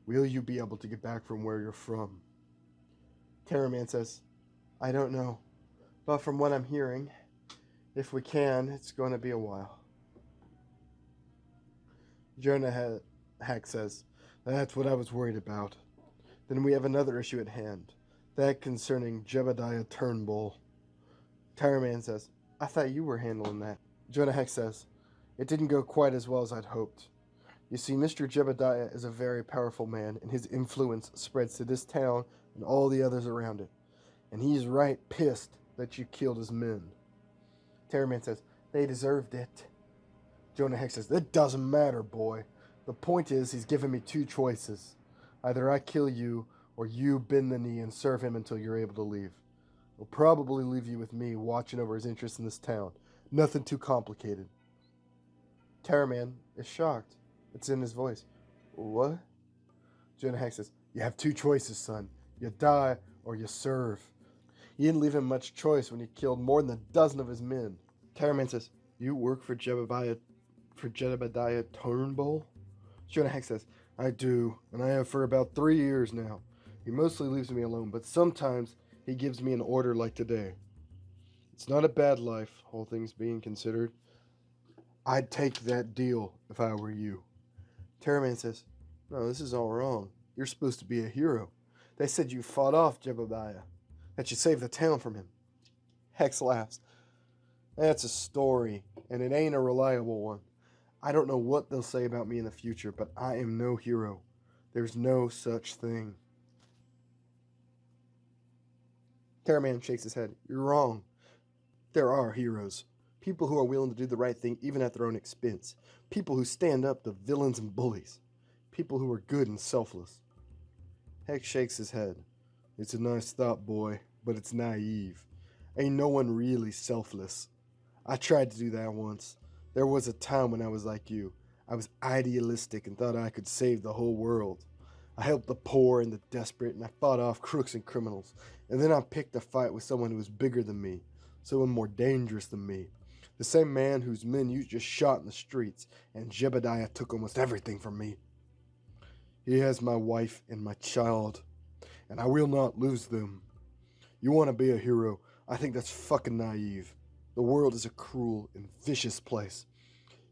Will you be able to get back from where you're from? Terraman says, I don't know. But from what I'm hearing, if we can, it's going to be a while. Jonah Hex says, that's what I was worried about. Then we have another issue at hand. That concerning Jebediah Turnbull. Terraman says, I thought you were handling that. Jonah Hex says, it didn't go quite as well as I'd hoped. You see, Mr. Jebediah is a very powerful man, and his influence spreads to this town and all the others around it. And he's right pissed that you killed his men. Terraman says, they deserved it. Jonah Hex says, that doesn't matter, boy. The point is, he's given me two choices. Either I kill you, or you bend the knee and serve him until you're able to leave. He'll probably leave you with me, watching over his interests in this town. Nothing too complicated. Terraman is shocked. It's in his voice. What? Jonah Hex says, you have two choices, son. You die, or you serve. You didn't leave him much choice when you killed more than a dozen of his men. Terraman says, you work for Jebediah Turnbull? Jonah Hex says, I do, and I have for about 3 years now. He mostly leaves me alone, but sometimes he gives me an order like today. It's not a bad life, all things being considered. I'd take that deal if I were you. Terraman says, no, this is all wrong. You're supposed to be a hero. They said you fought off Jebediah, that you saved the town from him. Hex laughs. That's a story, and it ain't a reliable one. I don't know what they'll say about me in the future, but I am no hero. There's no such thing. Terraman shakes his head. You're wrong. There are heroes. People who are willing to do the right thing even at their own expense. People who stand up to villains and bullies. People who are good and selfless. Hex shakes his head. It's a nice thought, boy, but it's naive. Ain't no one really selfless. I tried to do that once. There was a time when I was like you. I was idealistic and thought I could save the whole world. I helped the poor and the desperate, and I fought off crooks and criminals. And then I picked a fight with someone who was bigger than me, someone more dangerous than me. The same man whose men you just shot in the streets, and Jebediah took almost everything from me. He has my wife and my child, and I will not lose them. You want to be a hero? I think that's fucking naive. The world is a cruel and vicious place.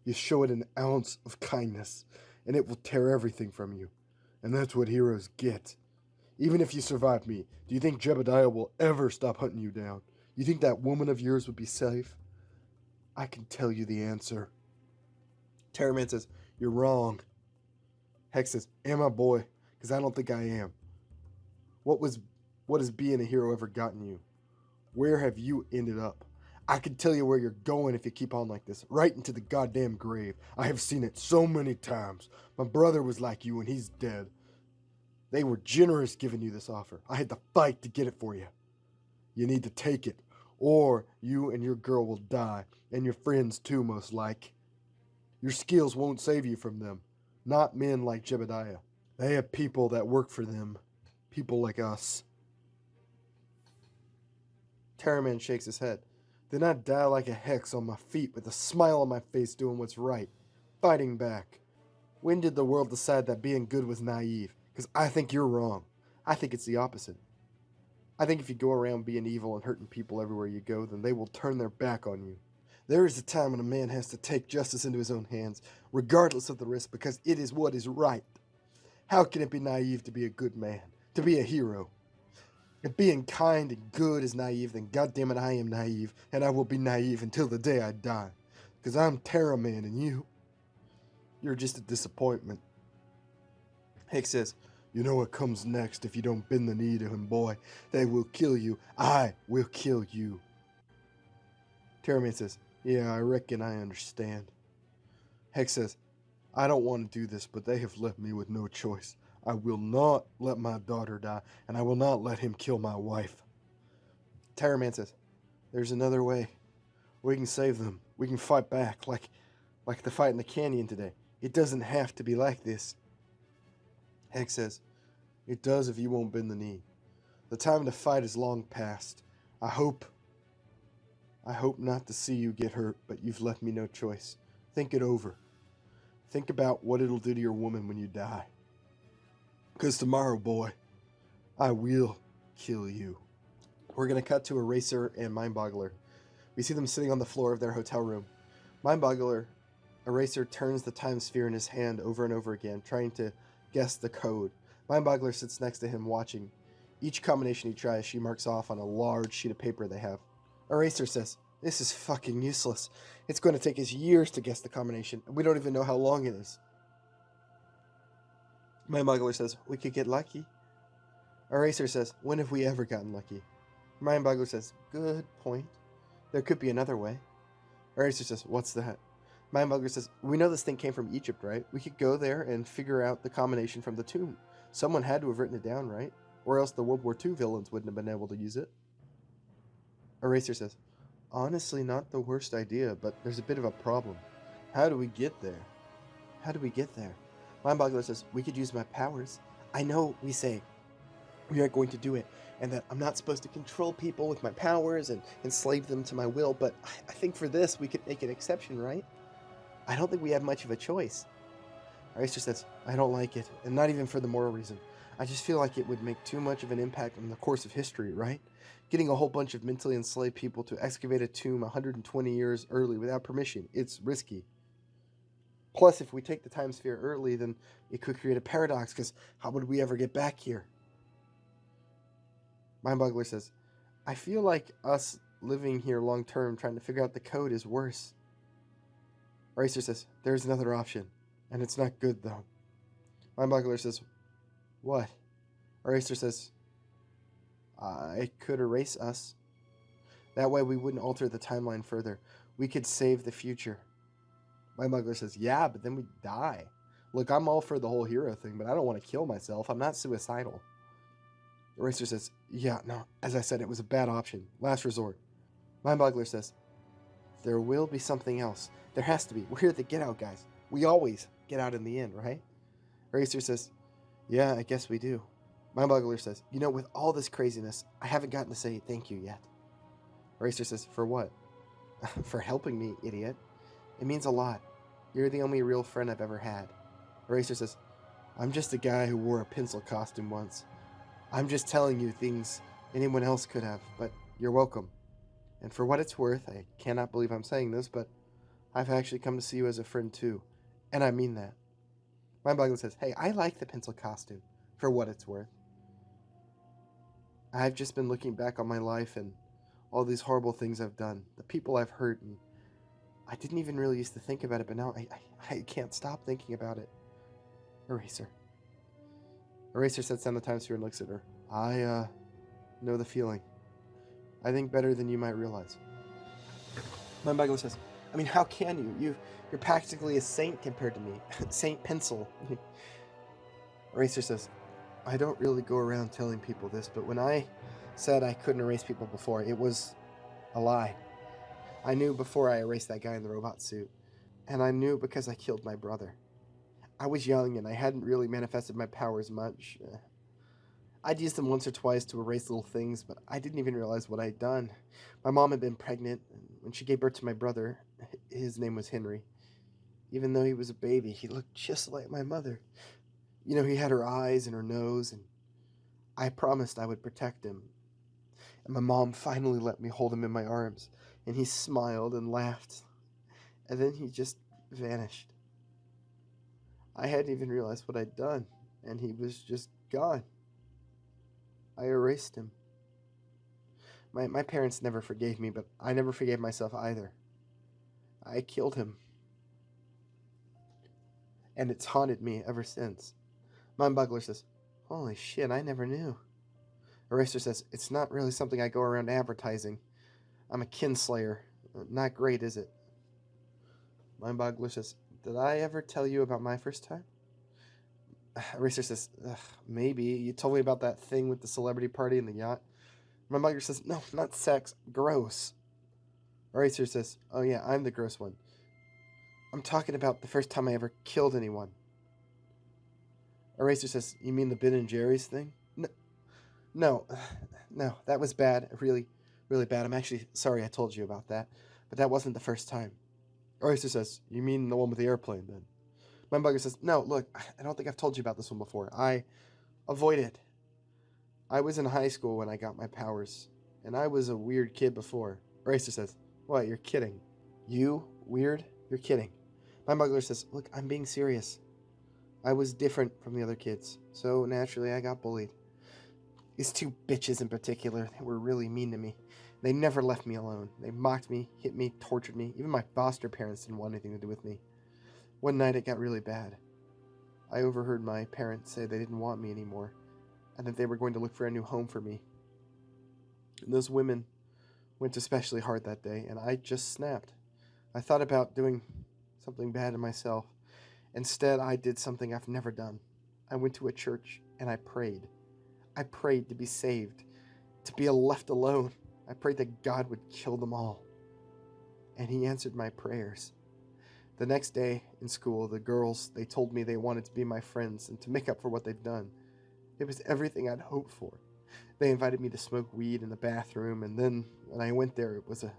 You show it an ounce of kindness, and it will tear everything from you. And that's what heroes get. Even if you survive me, do you think Jebediah will ever stop hunting you down? You think that woman of yours would be safe? I can tell you the answer. Terraman says, you're wrong. Hex says, am I, boy? Because I don't think I am. What has being a hero ever gotten you? Where have you ended up? I can tell you where you're going if you keep on like this. Right into the goddamn grave. I have seen it so many times. My brother was like you and he's dead. They were generous giving you this offer. I had to fight to get it for you. You need to take it, or you and your girl will die, and your friends too, most like. Your skills won't save you from them. Not men like Jebediah. They have people that work for them. People like us. Terraman shakes his head. Then I'd die like a hex on my feet with a smile on my face doing what's right. Fighting back. When did the world decide that being good was naive? Because I think you're wrong. I think it's the opposite. I think if you go around being evil and hurting people everywhere you go, then they will turn their back on you. There is a time when a man has to take justice into his own hands, regardless of the risk, because it is what is right. How can it be naive to be a good man, to be a hero? If being kind and good is naive, then goddammit I am naive, and I will be naive until the day I die. Because I'm Terraman and you're just a disappointment. Hicks says, you know what comes next if you don't bend the knee to him, boy. They will kill you. I will kill you. Terraman says, yeah, I reckon I understand. Hex says, I don't want to do this, but they have left me with no choice. I will not let my daughter die, and I will not let him kill my wife. Terraman says, there's another way. We can save them. We can fight back, like the fight in the canyon today. It doesn't have to be like this. Hex says, it does if you won't bend the knee. The time to fight is long past. I hope not to see you get hurt, but you've left me no choice. Think it over. Think about what it'll do to your woman when you die. Because tomorrow, boy, I will kill you. We're going to cut to Eraser and Mindboggler. We see them sitting on the floor of their hotel room. Mindboggler, Eraser turns the time sphere in his hand over and over again, trying to guess the code. Mindboggler sits next to him watching. Each combination he tries, she marks off on a large sheet of paper they have. Eraser says, this is fucking useless. It's going to take us years to guess the combination, and we don't even know how long it is. Mindboggler says, we could get lucky. Eraser says, when have we ever gotten lucky? Mindboggler says, good point. There could be another way. Eraser says, what's that? Mindboggler says, we know this thing came from Egypt, right? We could go there and figure out the combination from the tomb. Someone had to have written it down, right? Or else the World War II villains wouldn't have been able to use it. Eraser says, honestly, not the worst idea, but there's a bit of a problem. How do we get there? How do we get there? Mindboggler says, we could use my powers. I know we say we aren't going to do it, and that I'm not supposed to control people with my powers and enslave them to my will, but I think for this we could make an exception, right? I don't think we have much of a choice. Eraser says, I don't like it, and not even for the moral reason. I just feel like it would make too much of an impact on the course of history, right? Getting a whole bunch of mentally enslaved people to excavate a tomb 120 years early without permission, it's risky. Plus, if we take the time sphere early, then it could create a paradox, because how would we ever get back here? Mindboggler says, I feel like us living here long term trying to figure out the code is worse. Eraser says, there's another option, and it's not good though. Mindboggler says, what? Eraser says, it could erase us. That way we wouldn't alter the timeline further. We could save the future. Mindboggler says, yeah, but then we'd die. Look, I'm all for the whole hero thing, but I don't want to kill myself. I'm not suicidal. Eraser says, yeah, no, as I said, it was a bad option. Last resort. Mindboggler says, there will be something else. There has to be. We're the Get Out guys. We always get out in the end, right? Eraser says, yeah, I guess we do. Mindboggler says, you know, with all this craziness, I haven't gotten to say thank you yet. Eraser says, for what? For helping me, idiot. It means a lot. You're the only real friend I've ever had. Eraser says, I'm just a guy who wore a pencil costume once. I'm just telling you things anyone else could have, but you're welcome. And for what it's worth, I cannot believe I'm saying this, but I've actually come to see you as a friend too. And I mean that. Mindboggler says, hey, I like the pencil costume, for what it's worth. I've just been looking back on my life and all these horrible things I've done, the people I've hurt, and I didn't even really used to think about it, but now I can't stop thinking about it. Eraser. Eraser sets down the time sphere and looks at her. I know the feeling. I think better than you might realize. Mindboggler says, I mean, how can you? You're practically a saint compared to me. Saint Pencil. Eraser says, I don't really go around telling people this, but when I said I couldn't erase people before, it was a lie. I knew before I erased that guy in the robot suit. And I knew because I killed my brother. I was young and I hadn't really manifested my powers much. I'd used them once or twice to erase little things, but I didn't even realize what I'd done. My mom had been pregnant, and when she gave birth to my brother, his name was Henry. Even though he was a baby, he looked just like my mother. He had her eyes and her nose, and I promised I would protect him. And my mom finally let me hold him in my arms, and he smiled and laughed, and then he just vanished. I hadn't even realized what I'd done, and he was just gone. I erased him. My parents never forgave me, but I never forgave myself either. I killed him. And it's haunted me ever since. Mindboggler says, holy shit, I never knew. Eraser says, it's not really something I go around advertising. I'm a kinslayer. Not great, is it? Mindboggler says, did I ever tell you about my first time? Eraser says, maybe. You told me about that thing with the celebrity party and the yacht. Mindboggler says, no, not sex. Gross. Eraser says, oh yeah, I'm the gross one. I'm talking about the first time I ever killed anyone. Eraser says, you mean the Ben and Jerry's thing? No, that was bad. Really, really bad. I'm actually sorry I told you about that. But that wasn't the first time. Eraser says, you mean the one with the airplane then? Mindbugger says, no, look, I don't think I've told you about this one before. I avoided. I was in high school when I got my powers, and I was a weird kid before. Eraser says, what, you're kidding? You? Weird? You're kidding. Mindbugger says, look, I'm being serious. I was different from the other kids, so naturally I got bullied. These two bitches in particular, they were really mean to me. They never left me alone. They mocked me, hit me, tortured me. Even my foster parents didn't want anything to do with me. One night it got really bad. I overheard my parents say they didn't want me anymore, and that they were going to look for a new home for me. And those women went especially hard that day, and I just snapped. I thought about doing something bad to myself. Instead, I did something I've never done. I went to a church and I prayed. I prayed to be saved, to be left alone. I prayed that God would kill them all. And he answered my prayers. The next day in school, the girls, they told me they wanted to be my friends and to make up for what they've done. It was everything I'd hoped for. They invited me to smoke weed in the bathroom, and then when I went there, it was a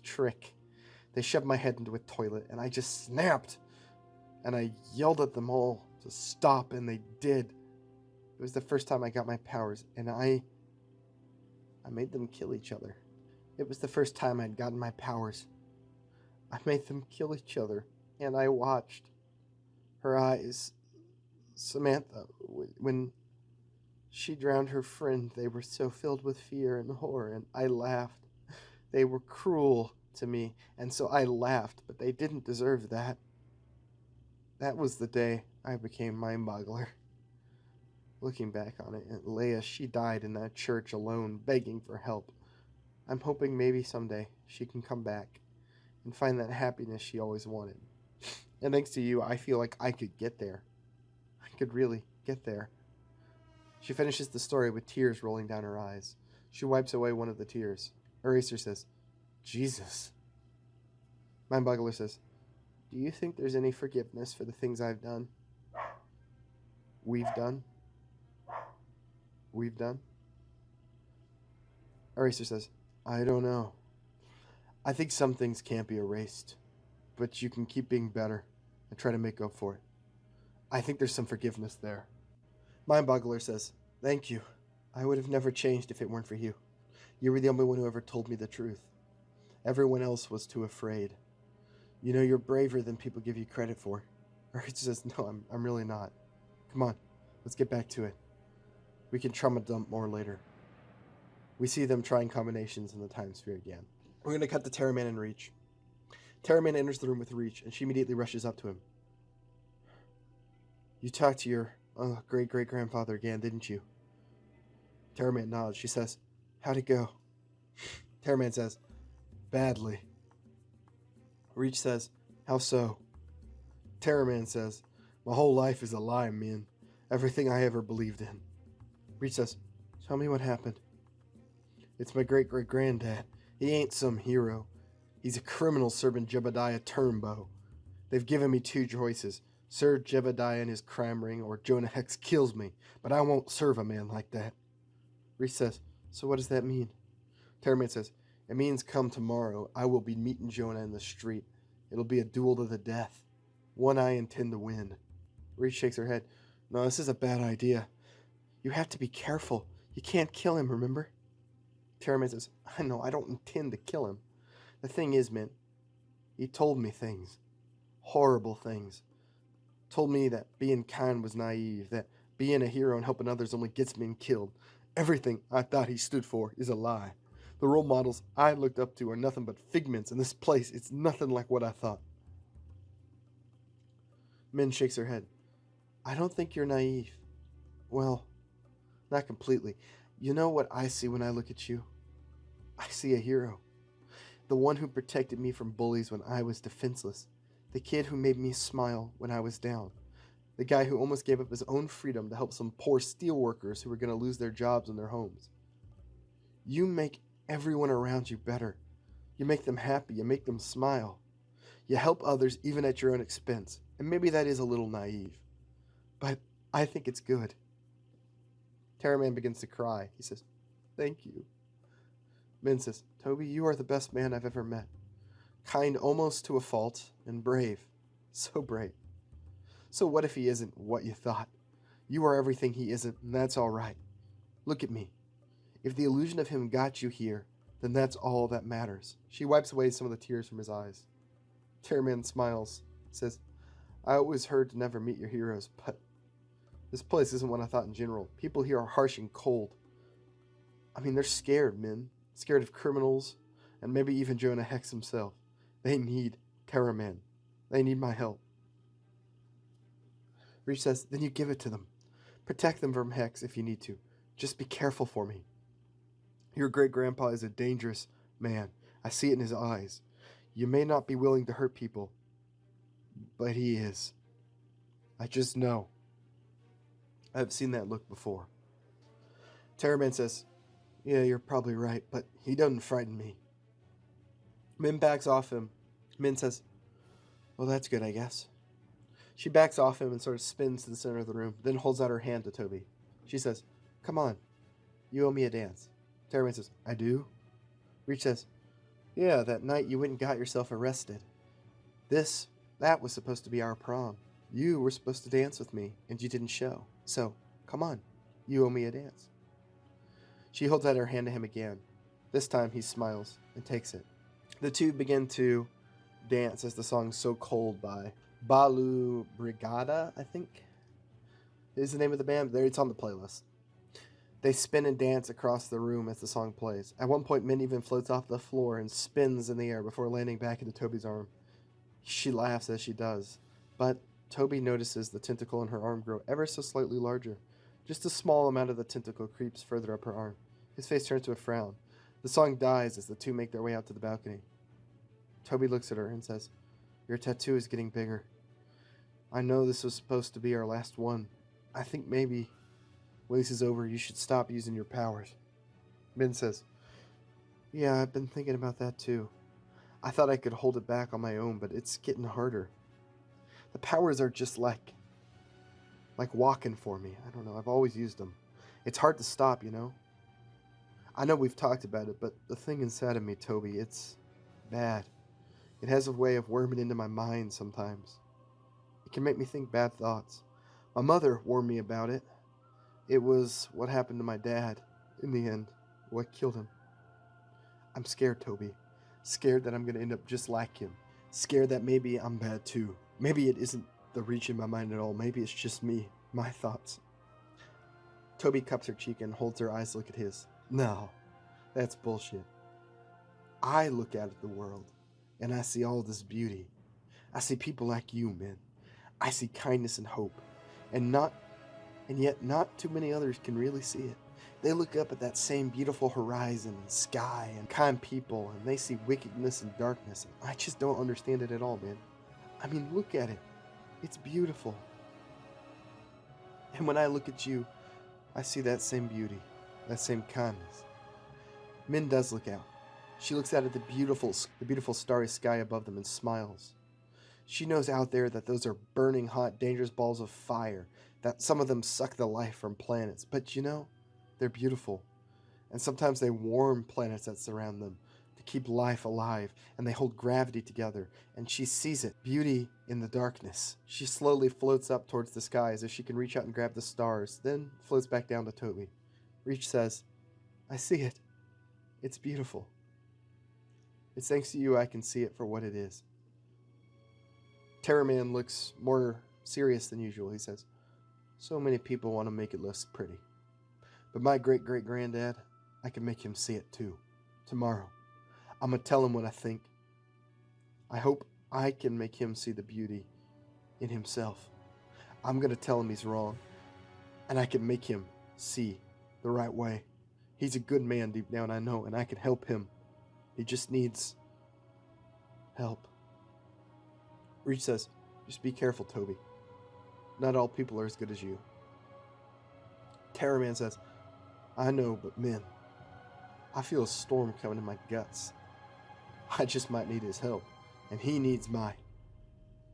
trick. They shoved my head into a toilet, and I just snapped. And I yelled at them all to stop, and they did. It was the first time I got my powers, and I made them kill each other. It was the first time I'd gotten my powers. I made them kill each other, and I watched. Her eyes, Samantha, when she drowned her friend, they were so filled with fear and horror, and I laughed. They were cruel to me, and so I laughed, but they didn't deserve that. That was the day I became Mindboggler. Looking back on it, Aunt Leia, she died in that church alone, begging for help. I'm hoping maybe someday she can come back and find that happiness she always wanted. And thanks to you, I feel like I could get there. I could really get there. She finishes the story with tears rolling down her eyes. She wipes away one of the tears. Eraser says, Jesus. Mindboggler says, do you think there's any forgiveness for the things I've done? We've done? Eraser says, I don't know. I think some things can't be erased, but you can keep being better and try to make up for it. I think there's some forgiveness there. Mindboggler says, thank you. I would have never changed if it weren't for you. You were the only one who ever told me the truth. Everyone else was too afraid. You know, you're braver than people give you credit for. Eraser says, no, I'm really not. Come on, let's get back to it. We can trauma dump more later. We see them trying combinations in the time sphere again. We're going to cut to Terraman and Reach. Terraman enters the room with Reach, and she immediately rushes up to him. You talked to your great-great-grandfather again, didn't you? Terraman nods. She says, how'd it go? Terraman says, badly. Reach says, how so? Terraman says, my whole life is a lie, man. Everything I ever believed in. Reach says, tell me what happened. It's my great-great-granddad. He ain't some hero. He's a criminal serving Jebediah Turnbow. They've given me two choices. Sir Jebediah and his crime ring, or Jonah Hex kills me, but I won't serve a man like that. Reese says, so what does that mean? Terrorman says, it means come tomorrow, I will be meeting Jonah in the street. It'll be a duel to the death. One I intend to win. Reese shakes her head. No, this is a bad idea. You have to be careful. You can't kill him, remember? Terrorman says, I know, I don't intend to kill him. The thing is, man, he told me things. Horrible things. Told me that being kind was naive, that being a hero and helping others only gets me killed. Everything I thought he stood for is a lie. The role models I looked up to are nothing but figments, and this place, it's nothing like what I thought. Min shakes her head. I don't think you're naive. Well, not completely. You know what I see when I look at you? I see a hero. The one who protected me from bullies when I was defenseless. The kid who made me smile when I was down. The guy who almost gave up his own freedom to help some poor steel workers who were going to lose their jobs and their homes. You make everyone around you better. You make them happy. You make them smile. You help others even at your own expense. And maybe that is a little naive. But I think it's good. Terrorman begins to cry. He says, thank you. Min says, Toby, you are the best man I've ever met. Kind almost to a fault, and brave. So brave. So what if he isn't what you thought? You are everything he isn't, and that's all right. Look at me. If the illusion of him got you here, then that's all that matters. She wipes away some of the tears from his eyes. Terrorman smiles, says, I always heard to never meet your heroes, but this place isn't what I thought in general. People here are harsh and cold. I mean, they're scared, men. Scared of criminals, and maybe even Jonah Hex himself. They need Terrorman. They need my help. Reach says, then you give it to them. Protect them from Hex if you need to. Just be careful for me. Your great-grandpa is a dangerous man. I see it in his eyes. You may not be willing to hurt people, but he is. I just know. I've seen that look before. Terrorman says, yeah, you're probably right, but he doesn't frighten me. Min backs off him. Min says, well, that's good, I guess. She backs off him and sort of spins to the center of the room, then holds out her hand to Toby. She says, come on, you owe me a dance. Terrorman says, I do? Reach says, yeah, that night you went and got yourself arrested. That was supposed to be our prom. You were supposed to dance with me, and you didn't show. So, come on, you owe me a dance. She holds out her hand to him again. This time he smiles and takes it. The two begin to dance as the song So Cold by Balu Brigada, I think is the name of the band. There, it's on the playlist. They spin and dance across the room as the song plays. At one point, Min even floats off the floor and spins in the air before landing back into Toby's arm. She laughs as she does, but Toby notices the tentacle in her arm grow ever so slightly larger. Just a small amount of the tentacle creeps further up her arm. His face turns to a frown. The song dies as the two make their way out to the balcony. Toby looks at her and says, your tattoo is getting bigger. I know this was supposed to be our last one. I think maybe when this is over, you should stop using your powers. Min says, yeah, I've been thinking about that too. I thought I could hold it back on my own, but it's getting harder. The powers are just like walking for me. I don't know, I've always used them. It's hard to stop, you know? I know we've talked about it, but the thing inside of me, Toby, it's bad. It has a way of worming into my mind sometimes. It can make me think bad thoughts. My mother warned me about it. It was what happened to my dad, in the end, what killed him. I'm scared, Toby. Scared that I'm going to end up just like him. Scared that maybe I'm bad too. Maybe it isn't the Reach in my mind at all. Maybe it's just me, my thoughts. Toby cups her cheek and holds her eyes to look at his. No, that's bullshit. I look out at the world, and I see all this beauty. I see people like you, man. I see kindness and hope, and yet not too many others can really see it. They look up at that same beautiful horizon and sky and kind people, and they see wickedness and darkness, and I just don't understand it at all, man. I mean, look at it. It's beautiful. And when I look at you, I see that same beauty, that same kindness. Min does look out. She looks out at the beautiful starry sky above them and smiles. She knows out there that those are burning hot, dangerous balls of fire, that some of them suck the life from planets. But they're beautiful. And sometimes they warm planets that surround them to keep life alive, and they hold gravity together. And she sees it, beauty in the darkness. She slowly floats up towards the sky as if she can reach out and grab the stars, then floats back down to Toby. Reach says, I see it. It's beautiful. It's thanks to you I can see it for what it is. Terrorman looks more serious than usual. He says, so many people want to make it less pretty. But my great-great-granddad, I can make him see it too. Tomorrow. I'm going to tell him what I think. I hope I can make him see the beauty in himself. I'm going to tell him he's wrong. And I can make him see the right way. He's a good man deep down, I know, and I can help him. He just needs help. Reach says, just be careful, Toby. Not all people are as good as you. Terrorman says, I know, but men, I feel a storm coming in my guts. I just might need his help, and he needs mine.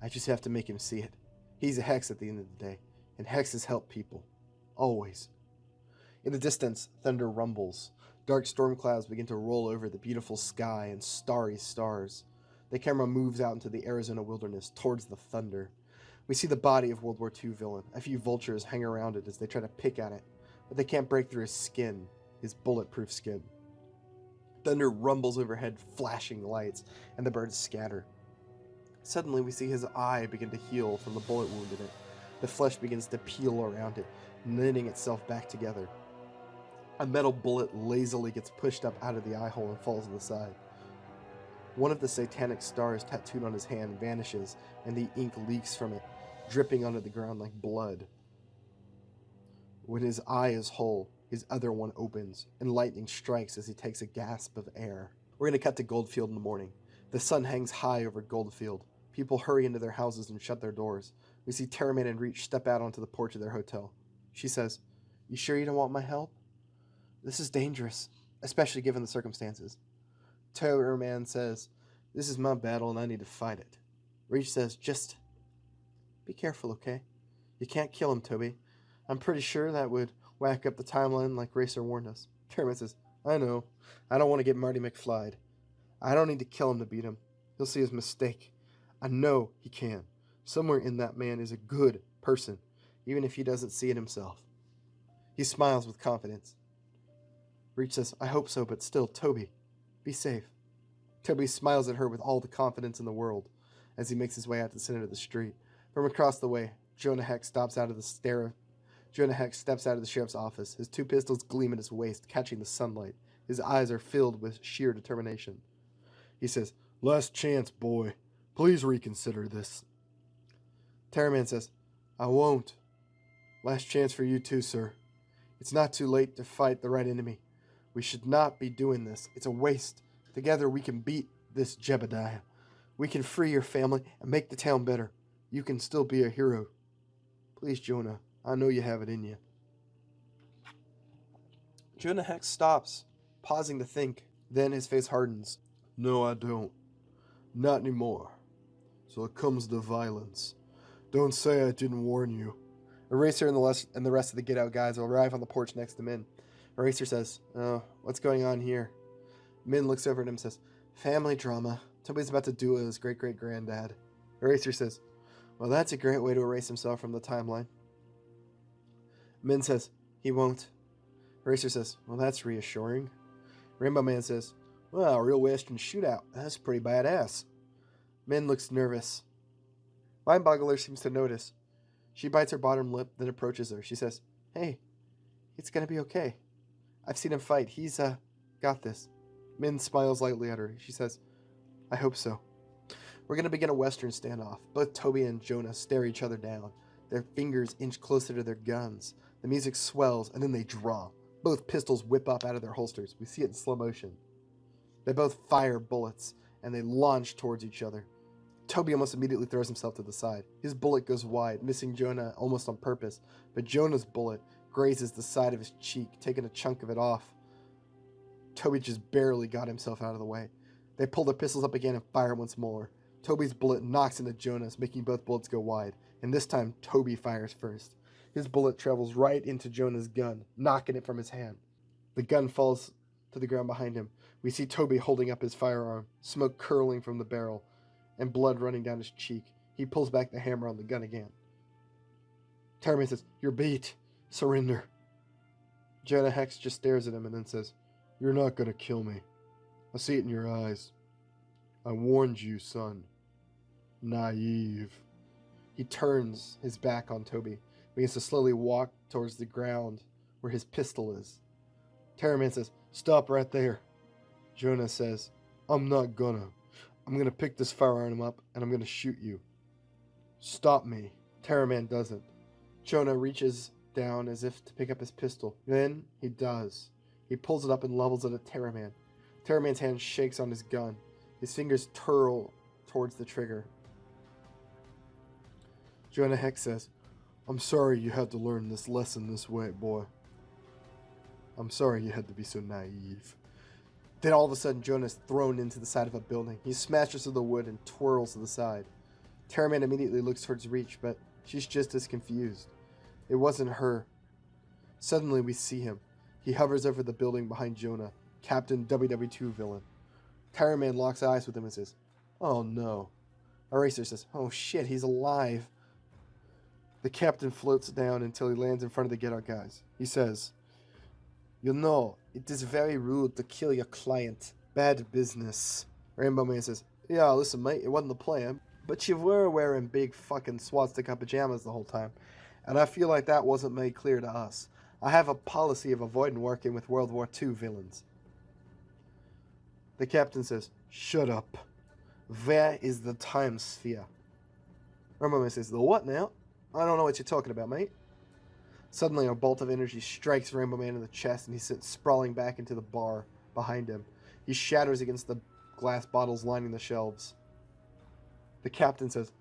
I just have to make him see it. He's a Hex at the end of the day, and Hexes help people. Always. In the distance, thunder rumbles. Dark storm clouds begin to roll over the beautiful sky and starry stars. The camera moves out into the Arizona wilderness towards the thunder. We see the body of World War II villain. A few vultures hang around it as they try to pick at it, but they can't break through his skin, his bulletproof skin. Thunder rumbles overhead, flashing lights, and the birds scatter. Suddenly, we see his eye begin to heal from the bullet wound in it. The flesh begins to peel around it, knitting itself back together. A metal bullet lazily gets pushed up out of the eye hole and falls to the side. One of the satanic stars tattooed on his hand vanishes, and the ink leaks from it, dripping onto the ground like blood. When his eye is whole, his other one opens, and lightning strikes as he takes a gasp of air. We're going to cut to Goldfield in the morning. The sun hangs high over Goldfield. People hurry into their houses and shut their doors. We see Terrorman and Reach step out onto the porch of their hotel. She says, "You sure you don't want my help? This is dangerous, especially given the circumstances." Terrorman says, "This is my battle and I need to fight it." Reach says, "Just be careful, okay? You can't kill him, Toby. I'm pretty sure that would whack up the timeline like Racer warned us." Terrorman says, "I know. I don't want to get Marty McFly'd. I don't need to kill him to beat him. He'll see his mistake. I know he can. Somewhere in that man is a good person, even if he doesn't see it himself." He smiles with confidence. Reach says, "I hope so, but still, Toby, be safe." Toby smiles at her with all the confidence in the world as he makes his way out to the center of the street. From across the way, Jonah Hex steps out of the sheriff's office. His two pistols gleam at his waist, catching the sunlight. His eyes are filled with sheer determination. He says, "Last chance, boy. Please reconsider this." Terrorman says, "I won't. Last chance for you too, sir. It's not too late to fight the right enemy. We should not be doing this. It's a waste. Together we can beat this Jebediah. We can free your family and make the town better. You can still be a hero. Please, Jonah, I know you have it in you." Jonah Hex stops, pausing to think. Then his face hardens. "No, I don't. Not anymore. So it comes to violence. Don't say I didn't warn you." Eraser and the rest of the Get Out guys arrive on the porch next to Min. Eraser says, "Oh, what's going on here?" Min looks over at him and says, "Family drama. Toby's about to duel his great-great-granddad." Eraser says, "Well, that's a great way to erase himself from the timeline." Min says, "He won't." Eraser says, "Well, that's reassuring." Rainbow Man says, "Well, a real Western shootout. That's pretty badass." Min looks nervous. Mindboggler seems to notice. She bites her bottom lip, then approaches her. She says, "Hey, it's gonna be okay. I've seen him fight. He's, got this." Min smiles lightly at her. She says, "I hope so." We're gonna begin a Western standoff. Both Toby and Jonah stare each other down. Their fingers inch closer to their guns. The music swells, and then they draw. Both pistols whip up out of their holsters. We see it in slow motion. They both fire bullets, and they launch towards each other. Toby almost immediately throws himself to the side. His bullet goes wide, missing Jonah almost on purpose, but Jonah's bullet grazes the side of his cheek, taking a chunk of it off. Toby just barely got himself out of the way. They pull their pistols up again and fire once more. Toby's bullet knocks into Jonah's, making both bullets go wide, and this time Toby fires first. His bullet travels right into Jonah's gun, knocking it from his hand. The gun falls to the ground behind him. We see Toby holding up his firearm, smoke curling from the barrel, and blood running down his cheek. He pulls back the hammer on the gun again. Tarman says, "You're beat. Surrender." Jonah Hex just stares at him and then says, "You're not gonna kill me. I see it in your eyes. I warned you, son. Naive." He turns his back on Toby, begins to slowly walk towards the ground where his pistol is. Tarman says, "Stop right there." Jonah says, "I'm not gonna. I'm gonna pick this firearm up and I'm gonna shoot you." "Stop me." Tarman doesn't. Jonah reaches down as if to pick up his pistol. Then he does. He pulls it up and levels it at Tarman. Tarman's hand shakes on his gun. His fingers twirl towards the trigger. Jonah Hex says, "I'm sorry you had to learn this lesson this way, boy. I'm sorry you had to be so naive." Then all of a sudden, Jonah's thrown into the side of a building. He smashes through the wood and twirls to the side. Tarman immediately looks towards Reach, but she's just as confused. It wasn't her. Suddenly we see him. He hovers over the building behind Jonah, Captain WW2 villain. Tarman locks eyes with him and says, "Oh no." Eraser says, "Oh shit, he's alive." The captain floats down until he lands in front of the Get Out guys. He says, "You know, it is very rude to kill your client. Bad business." Rainbow Man says, "Yeah, listen mate, it wasn't the plan, but you were wearing big fucking swastika pajamas the whole time, and I feel like that wasn't made clear to us. I have a policy of avoiding working with World War II villains." The captain says, "Shut up. Where is the time sphere?" Rainbow Man says, "The what now? I don't know what you're talking about, mate." Suddenly, a bolt of energy strikes Rainbow Man in the chest, and he sits sprawling back into the bar behind him. He shatters against the glass bottles lining the shelves. The captain says,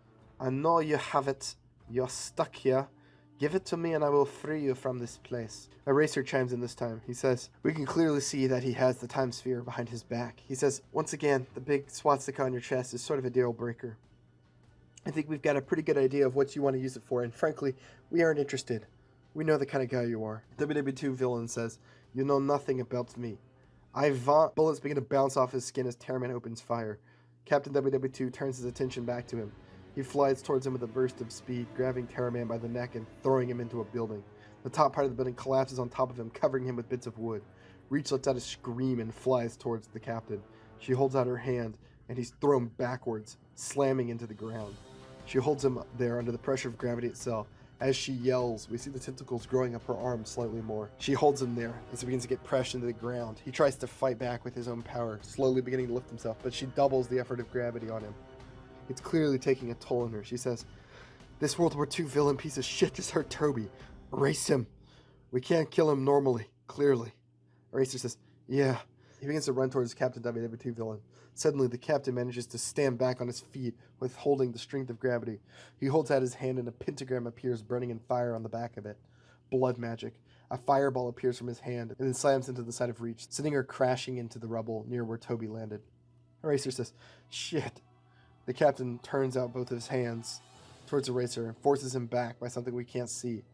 "I know you have it. You're stuck here. Give it to me and I will free you from this place." Eraser chimes in this time. He says, "We can clearly see that he has the time sphere behind his back." He says, "Once again, the big swastika on your chest is sort of a deal breaker. I think we've got a pretty good idea of what you want to use it for, and frankly, we aren't interested. We know the kind of guy you are." WW2 villain says, "You know nothing about me. I want..." Bullets begin to bounce off his skin as Tarman opens fire. Captain WW2 turns his attention back to him. He flies towards him with a burst of speed, grabbing Tarman by the neck and throwing him into a building. The top part of the building collapses on top of him, covering him with bits of wood. Reach lets out a scream and flies towards the captain. She holds out her hand, and he's thrown backwards, slamming into the ground. She holds him there under the pressure of gravity itself. As she yells, we see the tentacles growing up her arm slightly more. She holds him there as he begins to get pressed into the ground. He tries to fight back with his own power, slowly beginning to lift himself, but she doubles the effort of gravity on him. It's clearly taking a toll on her. She says, "This World War II villain piece of shit just hurt Toby. Erase him. We can't kill him normally, clearly." Eraser says, "Yeah." He begins to run towards Captain WW2 villain. Suddenly, the captain manages to stand back on his feet, withholding the strength of gravity. He holds out his hand and a pentagram appears, burning in fire on the back of it. Blood magic. A fireball appears from his hand and then slams into the side of Reach, sending her crashing into the rubble near where Toby landed. Eraser says, "Shit." The captain turns out both of his hands towards Eraser and forces him back by something we can't see.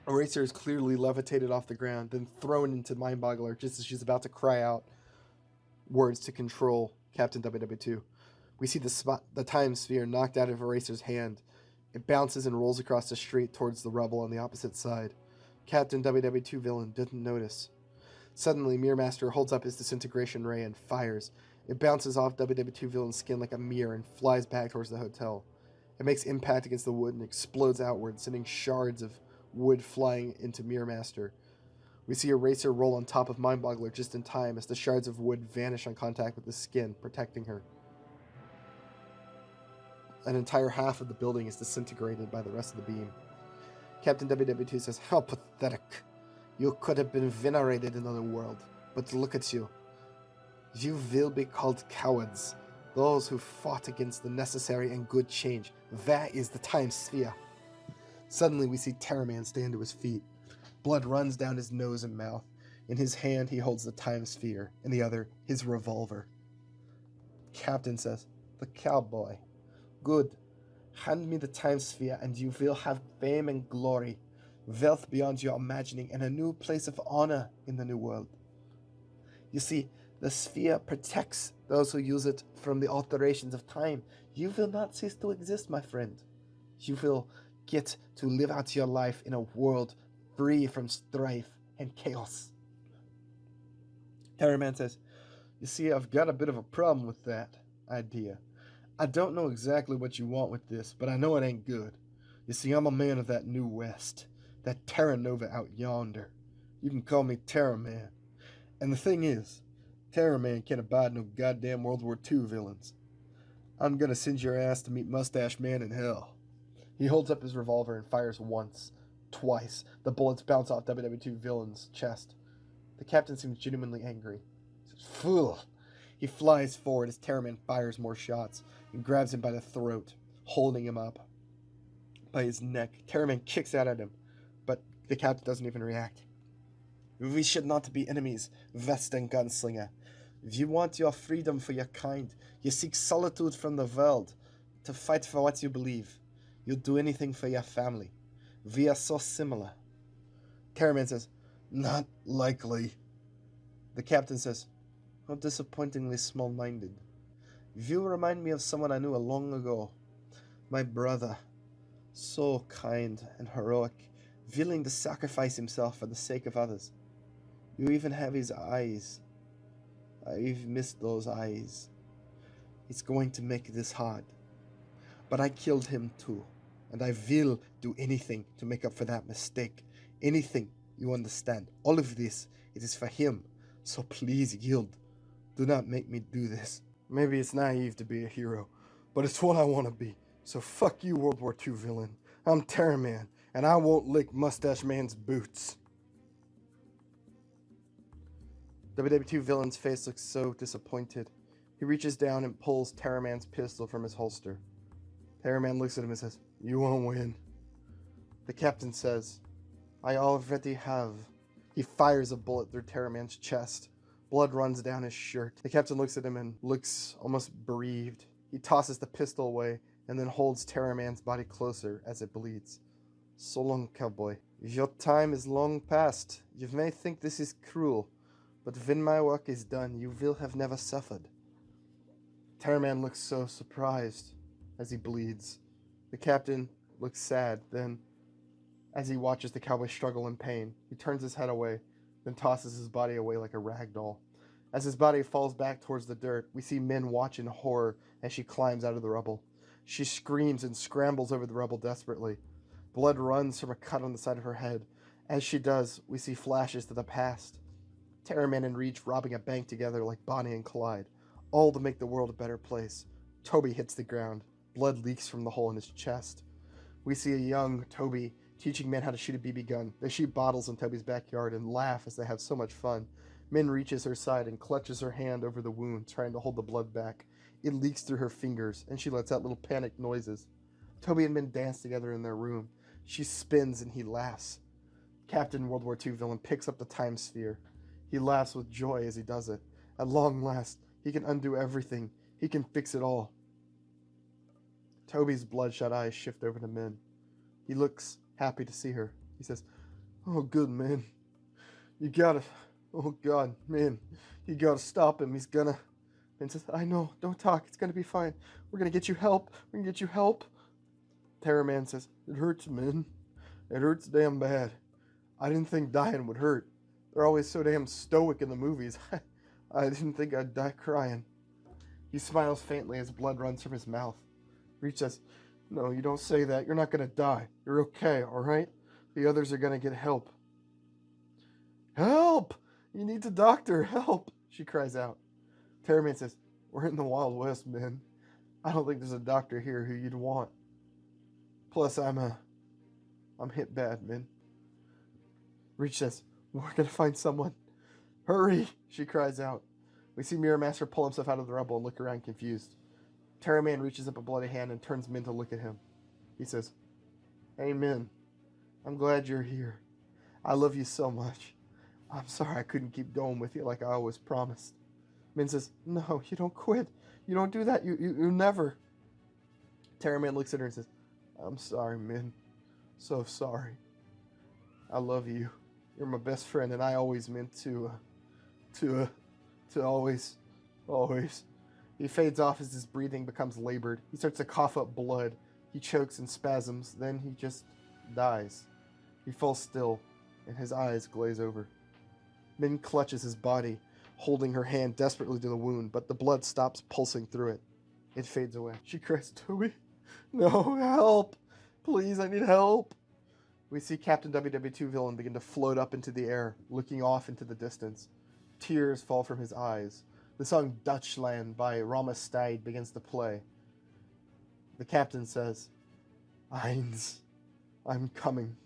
Eraser is clearly levitated off the ground, then thrown into Mindboggler just as she's about to cry out words to control Captain WW2. We see the time sphere knocked out of Eraser's hand. It bounces and rolls across the street towards the rubble on the opposite side. Captain WW2 villain didn't notice. Suddenly, Mirror Master holds up his disintegration ray and fires. It bounces off WW2 villain's skin like a mirror and flies back towards the hotel. It makes impact against the wood and explodes outward, sending shards of wood flying into Mirror Master. We see Eraser roll on top of Mindboggler just in time as the shards of wood vanish on contact with the skin, protecting her. An entire half of the building is disintegrated by the rest of the beam. Captain WW2 says, "How pathetic. You could have been venerated in another world, but look at you. You will be called cowards, those who fought against the necessary and good change. That is the time sphere." Suddenly we see Tarman stand to his feet. Blood runs down his nose and mouth. In his hand he holds the time sphere, in the other his revolver. Captain says, The cowboy. Good. Hand me the time sphere, and you will have fame and glory, wealth beyond your imagining, and a new place of honor in the new world. You see, the sphere protects those who use it from the alterations of time. You will not cease to exist, my friend. You will get to live out your life in a world free from strife and chaos. Terryman says, you see, I've got a bit of a problem with that idea. I don't know exactly what you want with this, but I know it ain't good. You see, I'm a man of that New West, that Terra Nova out yonder. You can call me Terra Man. And the thing is, Terra Man can't abide no goddamn World War II villains. I'm gonna send your ass to meet Mustache Man in hell. He holds up his revolver and fires once, twice. The bullets bounce off WW2 villain's chest. The captain seems genuinely angry. He says, fool! He flies forward as Terraman fires more shots and grabs him by the throat, holding him up by his neck. Terraman kicks out at him, but the captain doesn't even react. We should not be enemies, Western gunslinger. If you want your freedom for your kind, you seek solitude from the world, to fight for what you believe. You'll do anything for your family. We are so similar. Terraman says, not likely. The captain says, how disappointingly small-minded. You remind me of someone I knew long ago. My brother. So kind and heroic, willing to sacrifice himself for the sake of others. You even have his eyes. I've missed those eyes. It's going to make this hard. But I killed him too, and I will do anything to make up for that mistake. Anything, you understand. All of this, it is for him. So please, Guild, do not make me do this. Maybe it's naive to be a hero, but it's what I want to be. So fuck you, World War II villain. I'm Terraman, and I won't lick Mustache Man's boots. WW2 villain's face looks so disappointed. He reaches down and pulls Terraman's pistol from his holster. Terraman looks at him and says, you won't win. The captain says, I already have. He fires a bullet through Terraman's chest. Blood runs down his shirt. The captain looks at him and looks almost bereaved. He tosses the pistol away and then holds Terraman's body closer as it bleeds. So long, cowboy. Your time is long past. You may think this is cruel, but when my work is done, you will have never suffered. Terraman looks so surprised as he bleeds. The captain looks sad. Then, as he watches the cowboy struggle in pain, he turns his head away, then tosses his body away like a rag doll. As his body falls back towards the dirt, we see Min watch in horror as she climbs out of the rubble. She screams and scrambles over the rubble desperately. Blood runs from a cut on the side of her head. As she does, we see flashes to the past. Terraman and Reach robbing a bank together like Bonnie and Clyde, all to make the world a better place. Toby hits the ground. Blood leaks from the hole in his chest. We see a young Toby teaching men how to shoot a BB gun. They shoot bottles in Toby's backyard and laugh as they have so much fun. Min reaches her side and clutches her hand over the wound, trying to hold the blood back. It leaks through her fingers, and she lets out little panicked noises. Toby and Min dance together in their room. She spins and he laughs. Captain World War II villain picks up the time sphere. He laughs with joy as he does it. At long last, he can undo everything. He can fix it all. Toby's bloodshot eyes shift over to Min. He looks happy to see her. He says, oh, good, Min. You gotta... Oh, God, Min. You gotta stop him. He's gonna... Min says, I know. Don't talk. It's gonna be fine. We're gonna get you help. We're gonna get you help. Terraman says, it hurts, Min. It hurts damn bad. I didn't think dying would hurt. They're always so damn stoic in the movies. I didn't think I'd die crying. He smiles faintly as blood runs from his mouth. Reach says, no, you don't say that. You're not gonna die. You're okay, alright? The others are gonna get help. Help! You need the doctor. Help! She cries out. Terraman says, we're in the Wild West, man. I don't think there's a doctor here who you'd want. Plus, I'm hit bad, man. Reach says, we're gonna find someone. Hurry! She cries out. We see Mirror Master pull himself out of the rubble and look around confused. Terraman reaches up a bloody hand and turns Min to look at him. He says, hey, Min. I'm glad you're here. I love you so much. I'm sorry I couldn't keep going with you like I always promised. Min says, no, you don't quit. You don't do that. You never. Terra Man looks at her and says, I'm sorry, Min. So sorry. I love you. You're my best friend, and I always meant to always. He fades off as his breathing becomes labored. He starts to cough up blood. He chokes and spasms. Then he just dies. He falls still, and his eyes glaze over. Min clutches his body, holding her hand desperately to the wound, but the blood stops pulsing through it. It fades away. She cries, Toby, no, help! Please, I need help! We see Captain WW2 villain begin to float up into the air, looking off into the distance. Tears fall from his eyes. The song Dutchland by Rama Steid begins to play. The captain says, Heinz, I'm coming.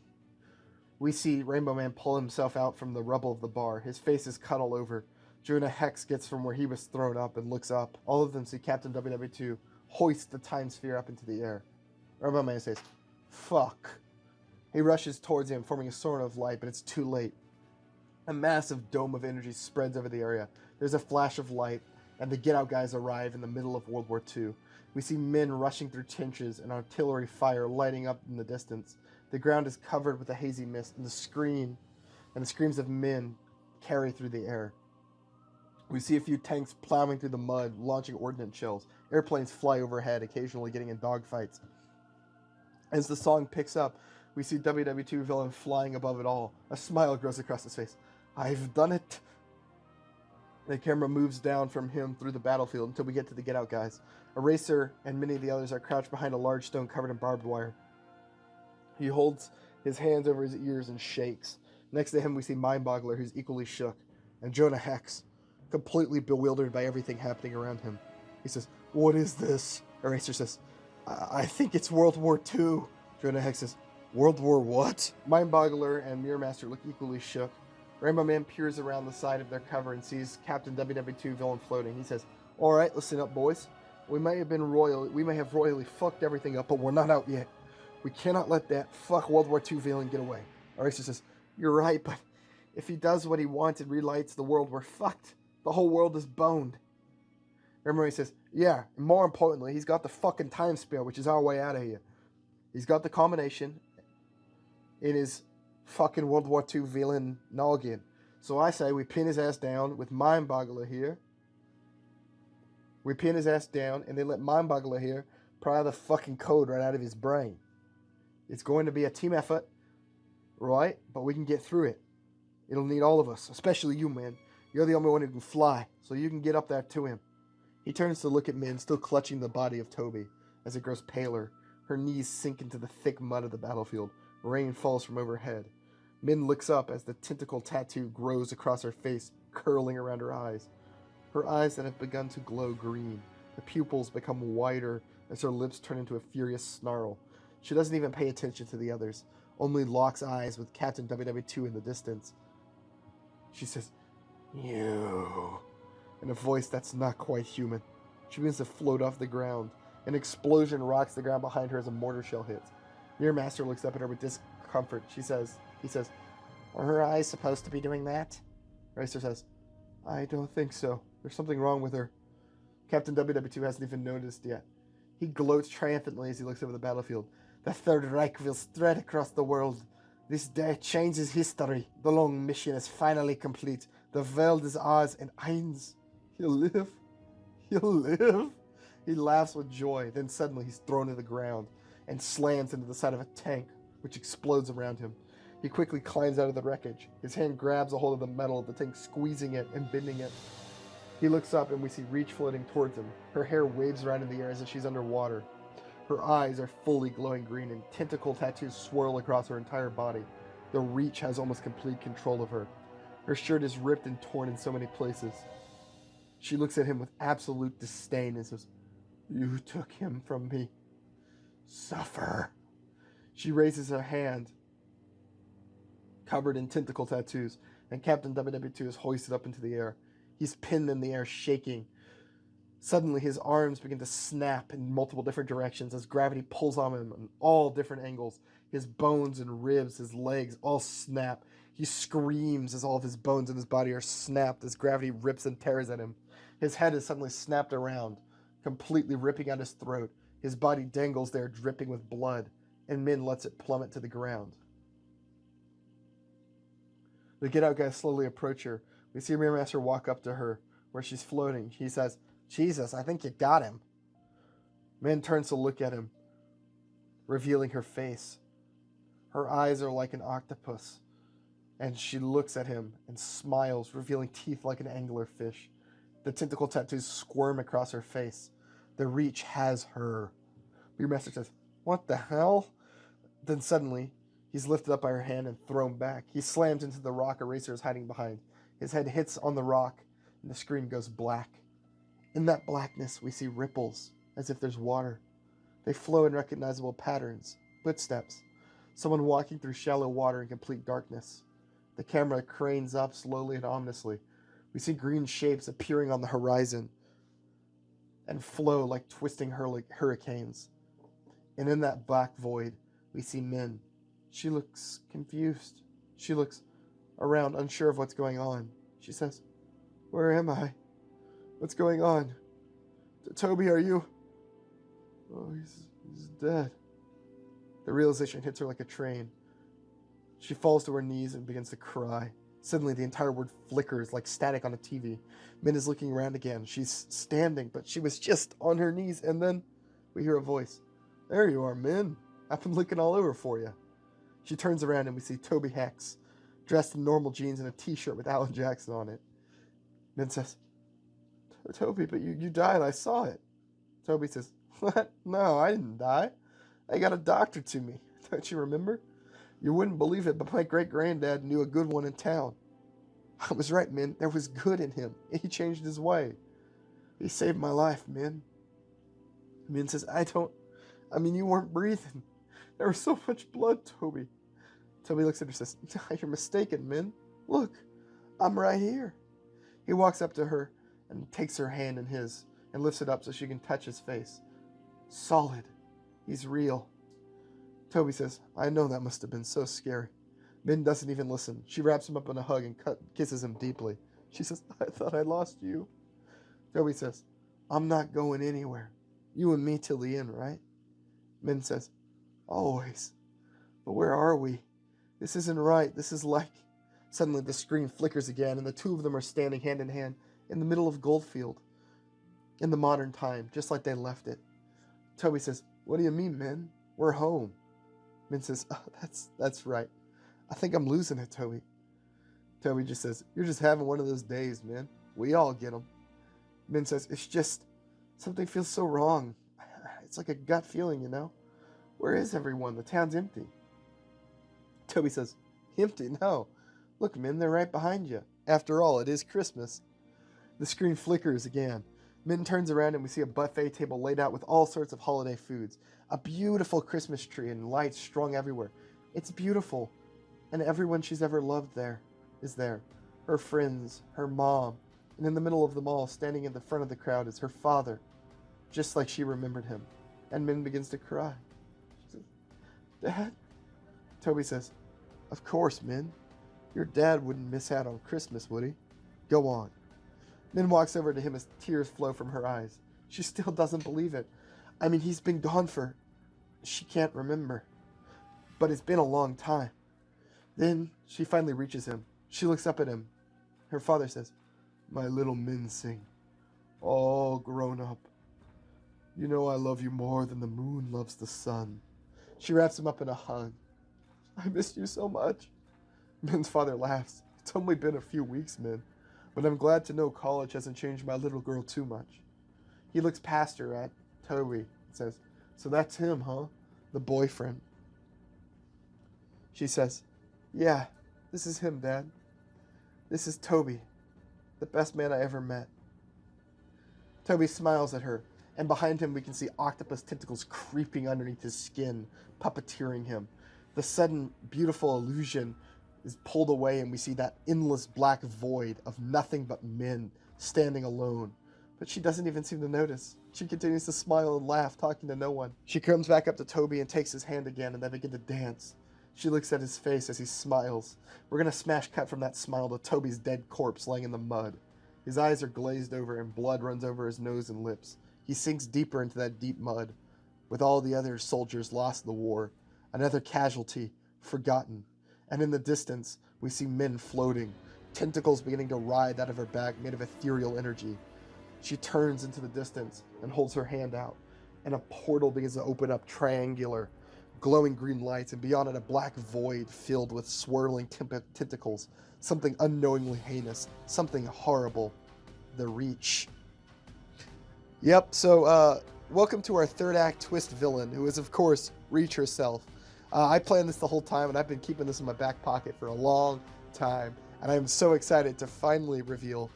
We see Rainbow Man pull himself out from the rubble of the bar. His face is cut all over. Jonah Hex gets from where he was thrown up and looks up. All of them see Captain WW2 hoist the time sphere up into the air. Rainbow Man says, fuck. He rushes towards him, forming a sword of light, but it's too late. A massive dome of energy spreads over the area. There's a flash of light, and the Get Out guys arrive in the middle of World War II. We see men rushing through trenches and artillery fire lighting up in the distance. The ground is covered with a hazy mist, and the screams of men carry through the air. We see a few tanks plowing through the mud, launching ordnance shells. Airplanes fly overhead, occasionally getting in dogfights. As the song picks up, we see WW2 villain flying above it all. A smile grows across his face. I've done it. The camera moves down from him through the battlefield until we get to the Get Out guys. Eraser and many of the others are crouched behind a large stone covered in barbed wire. He holds his hands over his ears and shakes. Next to him we see Mindboggler, who's equally shook, and Jonah Hex, completely bewildered by everything happening around him. He says, what is this? Eraser says, I think it's World War II. Jonah Hex says, World War what? Mindboggler and Mirror Master look equally shook. Rainbow Man peers around the side of their cover and sees Captain WW2 villain floating. He says, alright, listen up, boys. We may have royally fucked everything up, but we're not out yet. We cannot let that fuck World War II villain get away. Eraser says, you're right, but if he does what he wants and relights the world, we're fucked. The whole world is boned. Rainbow Man says, yeah, and more importantly, he's got the fucking time spell, which is our way out of here. He's got the combination in his fucking World War II villain noggin. So I say we pin his ass down with Mindboggler here. We pin his ass down and then let Mindboggler here pry the fucking code right out of his brain. It's going to be a team effort, right? But we can get through it. It'll need all of us, especially you, man. You're the only one who can fly, so you can get up there to him. He turns to look at Min, still clutching the body of Toby. As it grows paler, her knees sink into the thick mud of the battlefield. Rain falls from overhead. Min looks up as the tentacle tattoo grows across her face, curling around her eyes. Her eyes that have begun to glow green. The pupils become wider as her lips turn into a furious snarl. She doesn't even pay attention to the others, only locks eyes with Captain WW2 in the distance. She says, you, in a voice that's not quite human. She begins to float off the ground. An explosion rocks the ground behind her as a mortar shell hits. Mirror Master looks up at her with discomfort. He says, are her eyes supposed to be doing that? Racer says, I don't think so. There's something wrong with her. Captain WW2 hasn't even noticed yet. He gloats triumphantly as he looks over the battlefield. The Third Reich will spread across the world. This day changes history. The long mission is finally complete. The world is ours, and Heinz, he'll live. He'll live. He laughs with joy. Then suddenly he's thrown to the ground and slams into the side of a tank, which explodes around him. He quickly climbs out of the wreckage. His hand grabs a hold of the metal of the tank, squeezing it and bending it. He looks up and we see Reach floating towards him. Her hair waves around in the air as if she's underwater. Her eyes are fully glowing green and tentacle tattoos swirl across her entire body. The Reach has almost complete control of her. Her shirt is ripped and torn in so many places. She looks at him with absolute disdain and says, you took him from me. Suffer. She raises her hand, covered in tentacle tattoos, and Captain WW2 is hoisted up into the air. He's pinned in the air, shaking. Suddenly, his arms begin to snap in multiple different directions as gravity pulls on him in all different angles. His bones and ribs, his legs, all snap. He screams as all of his bones in his body are snapped as gravity rips and tears at him. His head is suddenly snapped around. completely ripping out his throat. His body dangles there, dripping with blood, and Min lets it plummet to the ground. The Get Out guys slowly approach her. We see Mirror Master walk up to her, where she's floating. He says, "Jesus, I think you got him." Min turns to look at him, revealing her face. Her eyes are like an octopus, and she looks at him and smiles, revealing teeth like an anglerfish. The tentacle tattoos squirm across her face. The Reach has her. Mirror Master says, "What the hell?" Then suddenly, he's lifted up by her hand and thrown back. He slams into the rock Eraser is hiding behind. His head hits on the rock, and the screen goes black. In that blackness, we see ripples, as if there's water. They flow in recognizable patterns, footsteps, someone walking through shallow water in complete darkness. The camera cranes up slowly and ominously. We see green shapes appearing on the horizon and flow like twisting hurricanes. And in that black void, we see Min. She looks confused. She looks around, unsure of what's going on. She says, "Where am I? What's going on? Toby, are you?" "Oh, he's dead." The realization hits her like a train. She falls to her knees and begins to cry. Suddenly, the entire world flickers like static on a TV. Min is looking around again. She's standing, but she was just on her knees, and then we hear a voice. "There you are, Min. I've been looking all over for you." She turns around and we see Toby Hex, dressed in normal jeans and a t-shirt with Alan Jackson on it. Min says, "Toby, but you died. I saw it." Toby says, "What? No, I didn't die. I got a doctor to me. Don't you remember? You wouldn't believe it, but my great-granddad knew a good one in town." "I was right, Min. There was good in him. He changed his way. He saved my life, Min." Min says, I mean, you weren't breathing. There was so much blood, Toby." Toby looks at her and says, "You're mistaken, Min. Look, I'm right here." He walks up to her and takes her hand in his and lifts it up so she can touch his face. Solid. He's real. Toby says, "I know that must have been so scary." Min doesn't even listen. She wraps him up in a hug and kisses him deeply. She says, "I thought I lost you." Toby says, "I'm not going anywhere. You and me till the end, right?" Min says, "Always. But where are we? This isn't right. This is like..." Suddenly the screen flickers again, and the two of them are standing hand in hand in the middle of Goldfield, in the modern time, just like they left it. Toby says, "What do you mean, Min? We're home." Min says, "Oh, that's right. I think I'm losing it, Toby." Toby just says, "You're just having one of those days, Min. We all get them." Min says, "It's just, something feels so wrong. It's like a gut feeling, you know? Where is everyone? The town's empty." Toby says, "Empty? No. Look, Min, they're right behind you. After all, it is Christmas." The screen flickers again. Min turns around and we see a buffet table laid out with all sorts of holiday foods. A beautiful Christmas tree and lights strung everywhere. It's beautiful. And everyone she's ever loved there is there. Her friends, her mom, and in the middle of them all, standing in the front of the crowd, is her father, just like she remembered him. And Min begins to cry. She says, "Dad?" Toby says, "Of course, Min. Your dad wouldn't miss out on Christmas, would he? Go on." Min walks over to him as tears flow from her eyes. She still doesn't believe it. I mean, he's been gone for... She can't remember. But it's been a long time. Then she finally reaches him. She looks up at him. Her father says, "My little Min-Sing, all grown up. You know I love you more than the moon loves the sun." She wraps him up in a hug. "I missed you so much." Min's father laughs. "It's only been a few weeks, Min, but I'm glad to know college hasn't changed my little girl too much." He looks past her at Toby and says, "So that's him, huh? The boyfriend." She says, "Yeah, this is him, Dad. This is Toby, the best man I ever met." Toby smiles at her, and behind him we can see octopus tentacles creeping underneath his skin, puppeteering him. The sudden, beautiful illusion is pulled away, and we see that endless black void of nothing but Min standing alone. But she doesn't even seem to notice. She continues to smile and laugh, talking to no one. She comes back up to Toby and takes his hand again, and they begin to dance. She looks at his face as he smiles. We're going to smash cut from that smile to Toby's dead corpse laying in the mud. His eyes are glazed over and blood runs over his nose and lips. He sinks deeper into that deep mud, with all the other soldiers lost in the war, another casualty, forgotten. And in the distance, we see Min floating, tentacles beginning to writhe out of her back made of ethereal energy. She turns into the distance and holds her hand out, and a portal begins to open up, triangular, glowing green lights, and beyond it a black void filled with swirling tentacles, something unknowingly heinous, something horrible. The Reach. Yep, so welcome to our third act twist villain, who is of course Reach herself. I planned this the whole time, and I've been keeping this in my back pocket for a long time, and I am so excited to finally reveal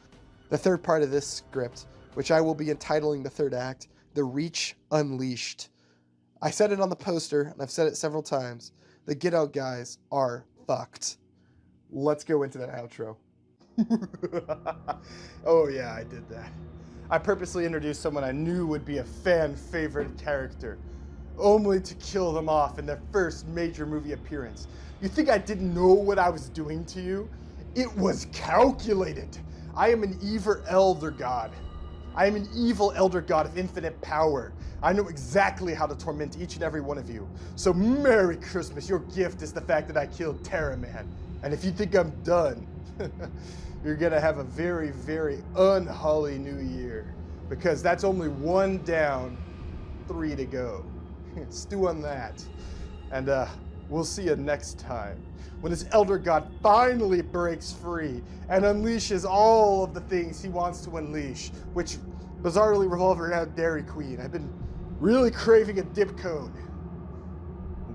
the third part of this script, which I will be entitling the third act, The Reach Unleashed. I said it on the poster, and I've said it several times. The Get Out guys are fucked. Let's go into that outro. Oh yeah, I did that. I purposely introduced someone I knew would be a fan favorite character, only to kill them off in their first major movie appearance. You think I didn't know what I was doing to you? It was calculated. I am an evil elder god. I am an evil elder god of infinite power. I know exactly how to torment each and every one of you. So Merry Christmas. Your gift is the fact that I killed Terra Man. And if you think I'm done, you're gonna have a very, very unholly new year, because that's only 1 down, 3 to go. Stew on that. And we'll see you next time, when this elder god finally breaks free and unleashes all of the things he wants to unleash, which bizarrely revolve around Dairy Queen. I've been really craving a dip cone.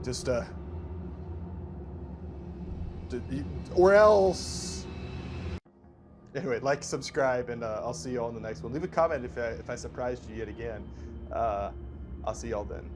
Just or else. Anyway, like, subscribe, and I'll see you all in the next one. Leave a comment if I surprised you yet again. I'll see y'all then.